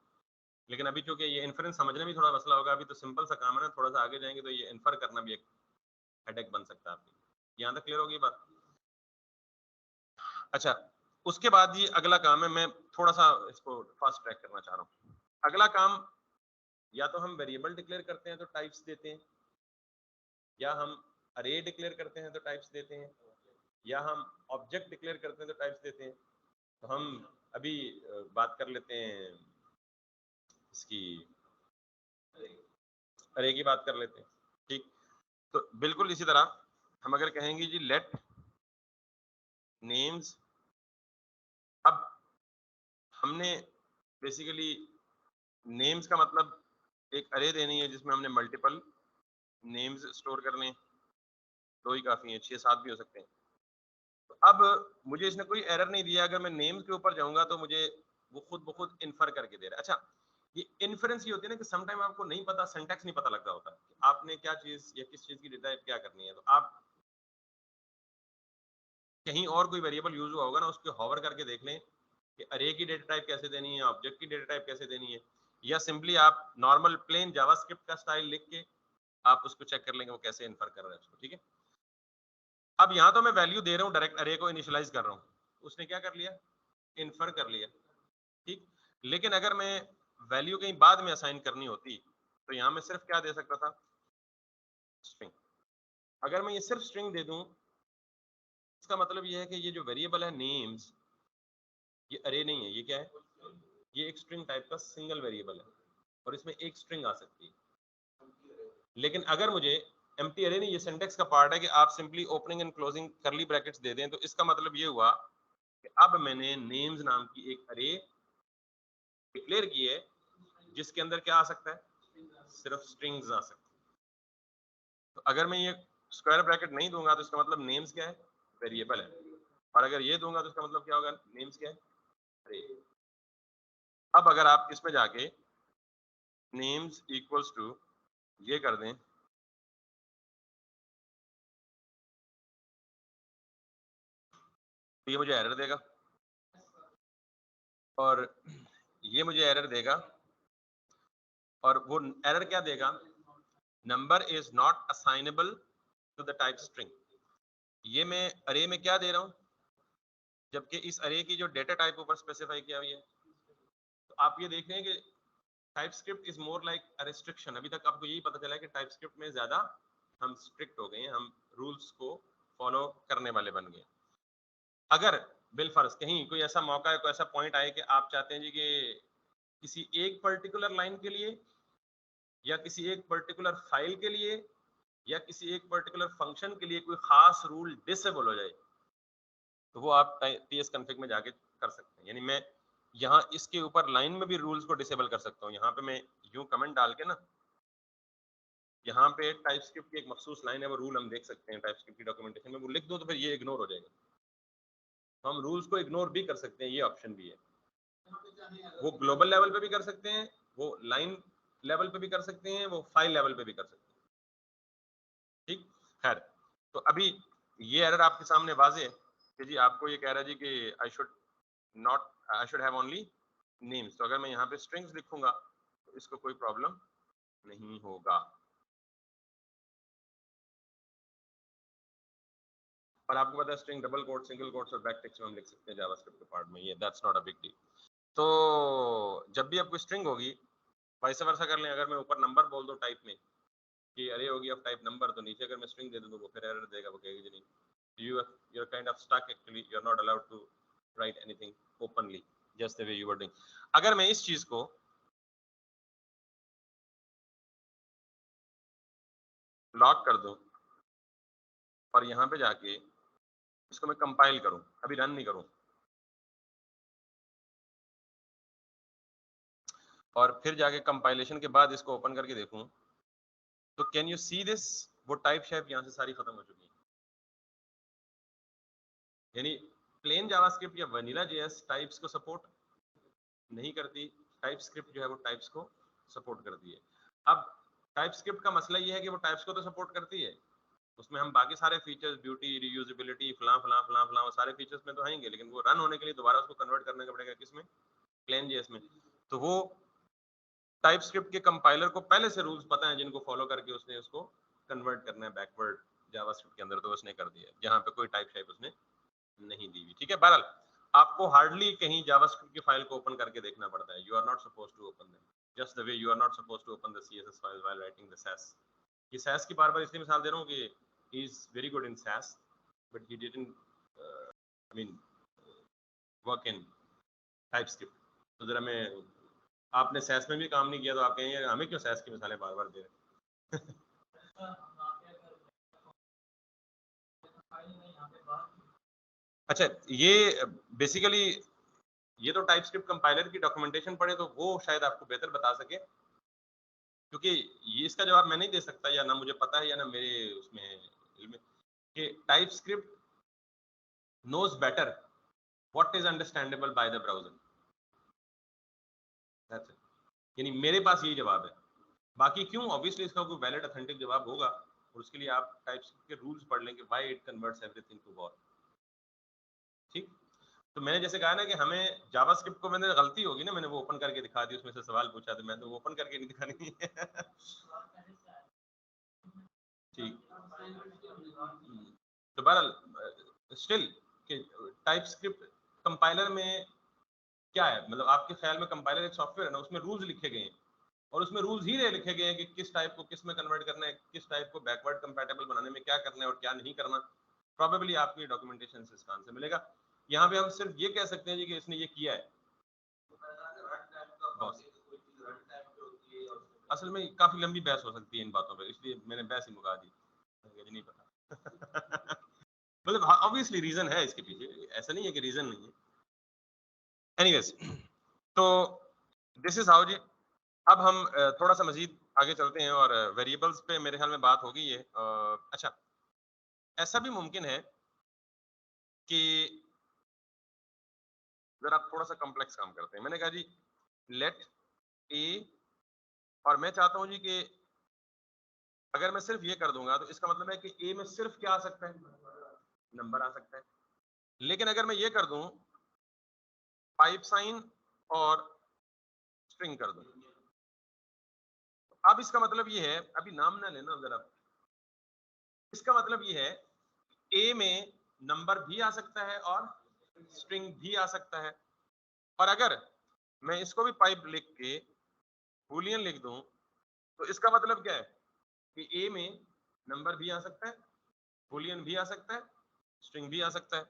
लेकिन अभी चूंकि ये इन्फेरेंस समझने में थोड़ा मसला होगा, अभी तो सिंपल सा काम है ना, थोड़ा सा आगे जाएंगे तो ये इन्फर करना भी एक हेडेक बन सकता है आपके। यहाँ तक क्लियर होगी बात? अच्छा, उसके बाद ये अगला काम है, मैं थोड़ा सा इसको फास्ट ट्रैक करना चाह रहा हूँ। अगला काम, या तो हम वेरिएबल डिक्लेयर करते हैं तो टाइप्स देते हैं, या हम अरे डिक्लेयर करते हैं तो टाइप्स देते हैं, या हम ऑब्जेक्ट डिक्लेयर करते हैं तो टाइप्स देते हैं। तो हम अभी बात कर लेते हैं इसकी, अरे की बात कर लेते हैं, ठीक। तो बिल्कुल इसी तरह हम अगर कहेंगे जी लेट नेम्स, अब हमने बेसिकली नेम्स का मतलब एक अरे देनी है जिसमें हमने मल्टीपल नेम्स स्टोर करने, दो ही काफी हैं, 6-7 भी हो सकते हैं। तो अब मुझे इसने कोई एरर नहीं दिया, अगर मैं नेम्स के ऊपर जाऊंगा तो मुझे वो खुद ब खुद इन्फर करके दे रहा है। अच्छा, ये इन्फरेंस ये होती है ना कि समटाइम आपको नहीं पता, सिंटैक्स नहीं पता लगता होता कि आपने क्या चीज या किस चीज की डेटा टाइप क्या करनी है। तो आप कहीं और कोई वेरिएबल यूज हुआ होगा ना, उसके हॉवर करके देख लें कि अरे की डेटा टाइप कैसे देनी है, ऑब्जेक्ट की डेटा टाइप कैसे देनी है, या सिंपली आप नॉर्मल प्लेन जावास्क्रिप्ट का स्टाइल लिख के आप उसको चेक कर लेंगे वो कैसे इन्फर कर रहा है उसको, ठीक है। अब यहाँ तो मैं वैल्यू दे रहा हूँ, डायरेक्ट अरे को इनिशियलाइज कर रहा हूँ, उसने क्या कर लिया? इन्फर कर लिया, ठीक। लेकिन अगर मैं वैल्यू कहीं बाद में असाइन करनी होती तो यहाँ मैं सिर्फ क्या दे सकता था? स्ट्रिंग। अगर मैं ये सिर्फ स्ट्रिंग दे दूं, इसका मतलब ये है कि ये जो वेरिएबल है नेम्स, ये अरे नहीं है, ये क्या है? ये एक स्ट्रिंग टाइप का सिंगल वेरिएबल है, और इसमें एक स्ट्रिंग आ सकती है। लेकिन अगर मुझे एम्प्टी अरे नहीं, ये सिंटेक्स का पार्ट है कि आप simply opening and closing curly brackets दे दें, तो इसका मतलब ये हुआ कि अब मैंने नेम्स नाम की एक अरे डिक्लेयर की है जिसके अंदर क्या आ सकता है? सिर्फ स्ट्रिंग्स आ सकते हैं। तो अगर मैं ये स्क्वायर ब्रैकेट नहीं दूंगा तो इसका मतलब नेम्स क्या है? वेरिएबल है। और अगर ये दूंगा तो इसका मतलब क्या होगा? नेम्स क्या है? अरे। अब अगर आप इसमें जाके नेम्स इक्वल्स टू ये कर दें, तो ये मुझे एरर देगा, और ये मुझे एरर देगा, और वो एरर क्या देगा? Number is not assignable to the type string. ये मैं अरे में क्या दे रहा हूं, जबकि इस अरे की जो डेटा टाइप ऊपर स्पेसिफाई किया हुई है। तो आप ये देख रहे हैं कि TypeScript is more like a restriction. अभी तक आपको यही पता चला है कि टाइपस्क्रिप्ट में ज्यादा हम स्ट्रिक्ट हो गए हैं, हम रूल्स को फॉलो करने वाले बन गए। अगर बिलफर्ज कहीं कोई ऐसा मौका है, कोई ऐसा पॉइंट आए कि आप चाहते हैं जी कि किसी एक पर्टिकुलर लाइन के लिए, या किसी एक पर्टिकुलर फाइल के लिए, या किसी एक पर्टिकुलर फंक्शन के लिए कोई खास रूल डिसेबल हो जाए, तो वो आप टीएस कॉन्फ़िग में जाके कर सकते हैं। यानी मैं यहाँ इसके ऊपर लाइन में भी रूल्स को डिसेबल कर सकता हूँ। यहाँ पे मैं यूं कमेंट डाल के ना, यहाँ पे टाइपस्क्रिप्ट की एक मखसूस लाइन है, वो रूल हम देख सकते हैं टाइपस्क्रिप्ट की डॉक्यूमेंटेशन में, वो लिख दो तो फिर ये इग्नोर हो जाएगा। तो हम रूल्स को इग्नोर भी कर सकते हैं, ये ऑप्शन भी है। वो ग्लोबल लेवल पे भी कर सकते हैं, वो लाइन लेवल पे भी कर सकते हैं, वो फाइल लेवल पे भी कर सकते हैं, ठीक। खैर, तो अभी ये एरर आपके सामने वाजे है कि जी आपको ये कह रहा है जी कि I should have only names. तो अगर मैं यहाँ पे स्ट्रिंग्स लिखूंगा तो इसको कोई प्रॉब्लम नहीं होगा। और आपको पता है string double quote, single quotes और बैक टिक्स में हम लिख सकते हैं जावास्क्रिप्ट के पार्ट में, ये that's not a big deal. तो जब भी आपको स्ट्रिंग होगी वाइस वर्सा कर लें, अगर मैं ऊपर नंबर बोल दूं टाइप में कि अरे होगी ऑफ टाइप नंबर, तो नीचे अगर मैं स्ट्रिंग दे दूं तो वो फिर एरर देगा, वो कहेगा जी नहीं you are kind of stuck actually, you are not allowed to write anything openly just the way you were doing। अगर मैं इस चीज को लॉक कर दूं और यहाँ पे जाके इसको मैं कंपाइल करूं, अभी रन नहीं करूं, और फिर जाके कंपाइलेशन के बाद इसको ओपन करके देखूं, तो कैन यू सी दिस, वो टाइप शेप यहाँ से सारी खत्म हो चुकी है। यानी प्लेन जावास्क्रिप्ट या वनीला जेएस टाइप्स को सपोर्ट नहीं करती, टाइप स्क्रिप्ट जो है वो टाइप्स को सपोर्ट करती है। अब टाइप स्क्रिप्ट का मसला ये है कि वो टाइप्स को तो सपोर्ट करती है, उसमें हम बाकी सारे फीचर्स, ब्यूटी, रीयूजेबिलिटी, फला फला फला फला, वो सारे फीचर्स में तो आएंगे, लेकिन वो रन होने के लिए दोबारा उसको कन्वर्ट करने का पड़ेगा किसमें, प्लेन जेएस में। तो वो टाइप स्क्रिप्ट के कंपाइलर को पहले से रूल्स पता है जिनको फॉलो करके उसने उसको कन्वर्ट करना है बैकवर्ड जावास्क्रिप्ट के अंदर, तो उसने कर दिया जहां पे कोई टाइप शेप उसने नहीं दी हुई। ठीक है, बहरहाल आपको हार्डली कहीं जावास्क्रिप्ट की फाइल को ओपन करके देखना पड़ता है, you are not supposed to open them just the way you are not supposed to open the CSS file while writing the Sass. ये सैस की बार-बार इसलिए मिसाल दे रहा हूं कि he is very good in Sass but he didn't I mean work in TypeScript. तो जरा मैं, आपने सैस में भी काम नहीं किया तो आप कहेंगे हमें क्यों सैस की मिसालें बार-बार दे रहे हैं। अच्छा, ये बेसिकली ये तो टाइपस्क्रिप्ट कंपाइलर की डॉक्यूमेंटेशन पढ़े तो वो शायद आपको बेहतर बता सके, क्योंकि ये इसका जवाब मैं नहीं दे सकता, या ना मुझे पता है या ना मेरे उसमें इल्म है कि TypeScript knows better what is understandable by the browser, that's it। यानी मेरे पास यही जवाब है, बाकी क्यों, ऑब्वियसली इसका कोई वैलिड ऑथेंटिक जवाब होगा, और उसके लिए आप टाइपस्क्रिप्ट के रूल्स पढ़ लें कि why it converts everything to var. ठीक, तो मैंने जैसे कहा ना कि हमें जावास्क्रिप्ट को, मैंने गलती होगी ना, मैंने वो ओपन करके दिखा दी, उसमें से सवाल पूछा तो मैं तो ओपन करके नहीं दिखानी है। ठीक, तो बहरहाल स्टिल कि टाइपस्क्रिप्ट कंपाइलर में क्या है, मतलब आपके ख्याल में कंपाइलर एक सॉफ्टवेयर है ना, उसमें रूल्स लिखे गए हैं, और उसमें रूल्स ही लिखे गए हैं कि किस टाइप को किस में कन्वर्ट करना है, किस टाइप को बैकवर्ड कंपैटिबल बनाने में क्या करना है और क्या नहीं करना। प्रोबेबली आपको ये डॉक्यूमेंटेशन से इसका आंसर मिलेगा। यहाँ पे हम सिर्फ ये कह सकते हैं जी कि इसने ये किया है। बॉस, असल में काफी लंबी बहस हो सकती है इन बातों पे, इसलिए मैंने बहस ही मुका दी, मुझे नहीं पता। मतलब ऑब्वियसली रीजन है इसके पीछे, ऐसा नहीं है कि रीजन नहीं है। एनीवेज, तो दिस इज हाउ जी। अब हम थोड़ा सा मजीद आगे चलते हैं और वेरिएबल्स पे मेरे ख्याल में बात हो गई है। अच्छा, ऐसा भी मुमकिन है कि अगर आप थोड़ा सा कॉम्प्लेक्स काम करते हैं, मैंने कहा जी लेट ए, और मैं चाहता हूं जी कि अगर मैं सिर्फ ये कर दूंगा तो इसका मतलब है कि ए में सिर्फ क्या आ सकता है, नंबर आ सकता है। लेकिन अगर मैं ये कर दूं पाइप साइन और स्ट्रिंग कर दूं, अब इसका मतलब ये है, अभी नाम ना लेना जरा, इसका मतलब ये है ए में नंबर भी आ सकता है और स्ट्रिंग भी आ सकता है। और अगर मैं इसको भी पाइप लिख के बूलियन लिख दूं तो इसका मतलब क्या है कि ए में नंबर भी आ सकता है, बूलियन भी आ सकता है, स्ट्रिंग भी आ सकता है।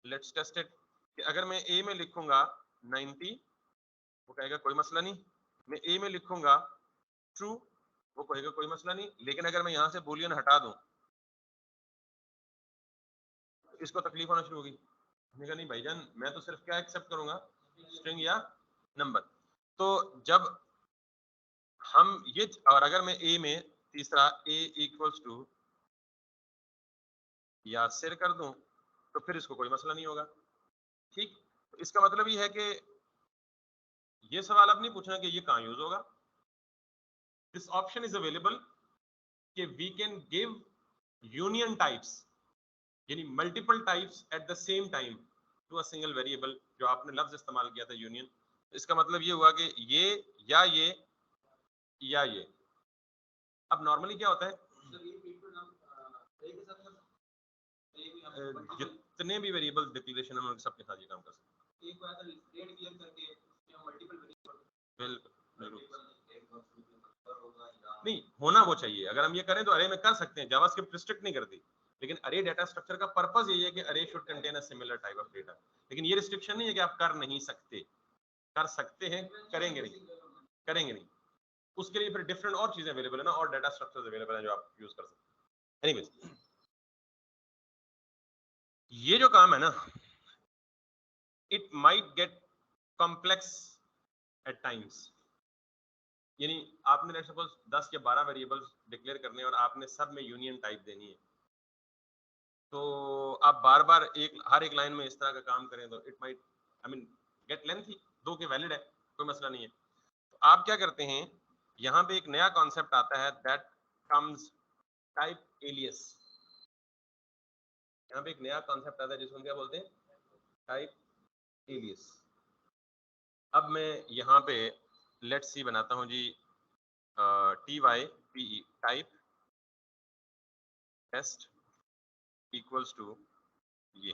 लेट्स टेस्ट इट, कि अगर मैं ए में लिखूंगा 90, वो कहेगा कोई मसला नहीं। मैं ए में लिखूंगा ट्रू, वो कहेगा कोई मसला नहीं। लेकिन अगर मैं यहाँ से बूलियन हटा दूं तो इसको तकलीफ होना शुरू होगी, मैंने कहा नहीं भाईजान, मैं तो सिर्फ क्या एक्सेप्ट करूंगा, स्ट्रिंग या नंबर। तो जब हम ये, और अगर मैं ए में तीसरा ए इक्वल्स टू यासिर कर दूं तो फिर इसको कोई मसला नहीं होगा। ठीक, तो इसका मतलब ये है कि ये सवाल अब नहीं पूछना कि ये कहाँ यूज होगा, दिस ऑप्शन इज अवेलेबल कि we can give union types, यानी multiple types at the same time to a single variable, जो आपने लफ्ज इस्तेमाल किया था यूनियन। इसका मतलब ये हुआ कि ये या ये या ये। अब नॉर्मली क्या होता है, जितने भी वेरिएबल्स डिक्लेरेशन हम सबके साथ ये काम कर सकते हैं। नहीं होना वो चाहिए, अगर हम ये करें तो अरे में कर सकते हैं, जावास्क्रिप्ट रिस्ट्रिक्ट नहीं करती, लेकिन अरे डाटा स्ट्रक्चर का पर्पस यही है कि अरे should contain a similar type of data, लेकिन ये रिस्ट्रिक्शन नहीं है कि आप कर नहीं सकते, कर सकते हैं, करेंगे नहीं, उसके लिए फिर डिफरेंट और चीजें अवेलेबल है ना, और डाटा स्ट्रक्चर्स अवेलेबल है जो आप यूज कर सकते हैं। एनीवेज, ये जो काम है ना, it might get complex at times, यानी आपने लेट्स सपोज 10 या 12 वेरिएबल्स डिक्लेयर करने हैं और आपने सब में यूनियन टाइप देनी है, तो आप बार बार हर एक लाइन में इस तरह का काम करें तो इट माइट गेट लेंथी, दो के वैलिड है, कोई मसला नहीं है। तो आप क्या करते हैं, यहाँ पे एक नया कॉन्सेप्ट आता है, दैट कम्स टाइप एलियस। यहाँ पे एक नया कॉन्सेप्ट आता है जिसको हम क्या बोलते हैं, टाइप एलियस। अब मैं यहाँ पे लेट्स सी बनाता हूँ जी, TYPE type test equals to ये।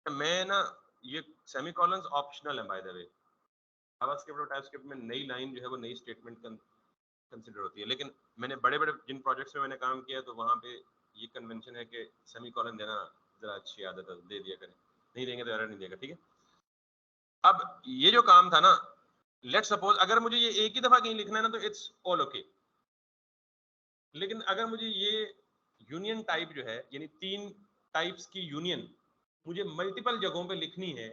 मैं ना ये सेमीकोलंस ऑप्शनल है बाय द वे, जावास्क्रिप्ट और टाइपस्क्रिप्ट में नई लाइन जो है वो नई स्टेटमेंट कंसिडर होती है, लेकिन मैंने बड़े बड़े जिन प्रोजेक्ट्स में मैंने काम किया तो वहाँ पे ये कन्वेंशन है कि सेमीकोलन देना जरा अच्छी आदत है, दे दिया करें, नहीं देंगे तो एरर नहीं देगा, ठीक है। अब ये जो काम था ना, लेट सपोज अगर मुझे ये एक ही दफा कहीं लिखना है ना तो इट्स ऑल ओके, लेकिन अगर मुझे ये यूनियन टाइप जो है, यानी 3 टाइप्स की यूनियन मुझे मल्टीपल जगहों पे लिखनी है,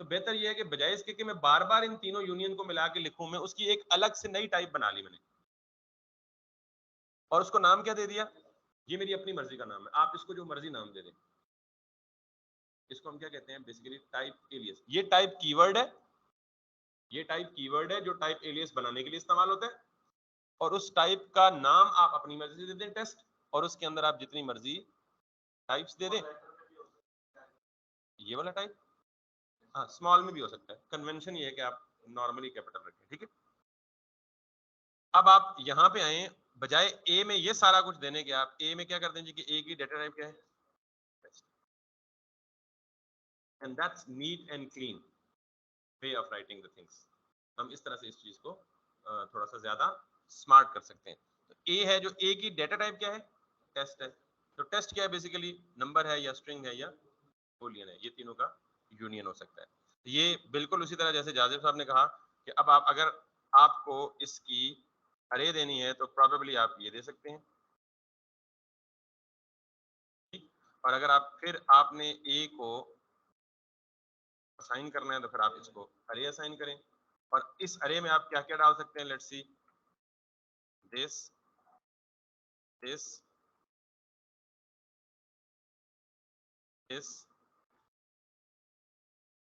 तो बेहतर यह है कि बजाय इसके कि मैं बार बार इन तीनों यूनियन को मिला के लिखूं, मैं उसकी एक अलग से नई टाइप बना ली मैंने, और उसको नाम क्या दे दिया, ये मेरी अपनी मर्जी का नाम है, आप इसको जो मर्जी नाम दे दें, इसको हम क्या कहते हैं बेसिकली टाइप एलियस। ये टाइप कीवर्ड है, ये टाइप कीवर्ड है जो टाइप एलियस बनाने के लिए इस्तेमाल होता है, और उस टाइप का नाम आप अपनी मर्जी से दे दें टेस्ट, और उसके अंदर आप जितनी मर्जी टाइप्स दे दें। ये वाला टाइप हाँ स्मॉल में भी हो सकता है, कन्वेंशन ये है कि आप नॉर्मली कैपिटल रखें, ठीक है। अब आप यहाँ पे आए, बजाय ए में ये सारा कुछ देने के आप ए में क्या कर दें जी कि ए की डेटा टाइप क्या है, and that's neat and clean way of writing the things. हम इस तरह से इस चीज को थोड़ा सा ज्यादा स्मार्ट कर सकते हैं। तो ए है, जो ए की डेटा टाइप क्या है, टेस्ट है। तो टेस्ट क्या है, बेसिकली नंबर है या स्ट्रिंग है या बूलियन है, ये तीनों का यूनियन हो सकता है। ये बिल्कुल उसी तरह जैसे जाजिब साहब ने कहा कि अब आप अगर आपको इसकी अरे देनी है तो प्रोबेबली आप ये दे सकते हैं, और अगर आप फिर आपने ए को असाइन करना है तो फिर आप इसको अरे असाइन करें, और इस अरे में आप क्या क्या डाल सकते हैं, let's see this this this,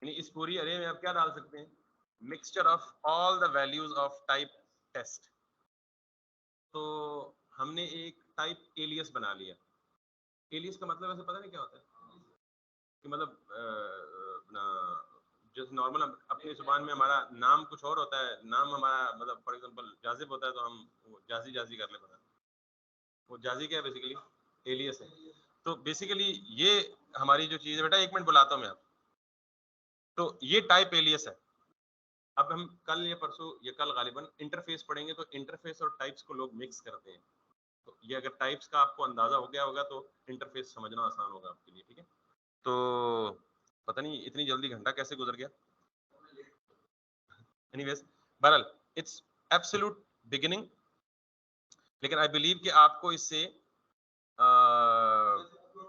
यानी इस पूरी अरे में आप क्या डाल सकते हैं, mixture of all the values of type test. तो हमने एक टाइप एलियस बना लिया। एलियस का मतलब ऐसे पता नहीं क्या होता है कि मतलब अपना जैसे नॉर्मल अपनी जुबान में हमारा नाम कुछ और होता है, नाम हमारा मतलब फॉर एग्जांपल जाजिब होता है तो हम जाजी जाजी कर ले, पता वो जाजी क्या है बेसिकली, एलियस है। तो बेसिकली ये हमारी जो चीज़ है, बेटा एक मिनट बुलाता हूँ मैं आप, तो ये टाइप एलियस है। अब हम कल या परसों या कल गालिबन इंटरफेस पढ़ेंगे, तो इंटरफेस और टाइप्स को लोग मिक्स करते हैं, तो ये अगर टाइप्स का आपको अंदाजा हो गया होगा तो इंटरफेस समझना आसान होगा आपके लिए, ठीक है। तो पता नहीं इतनी जल्दी घंटा कैसे गुजर गया। एनीवेज, बहरहाल इट्स एब्सोल्यूट बिगिनिंग, लेकिन आई बिलीव कि आपको इससे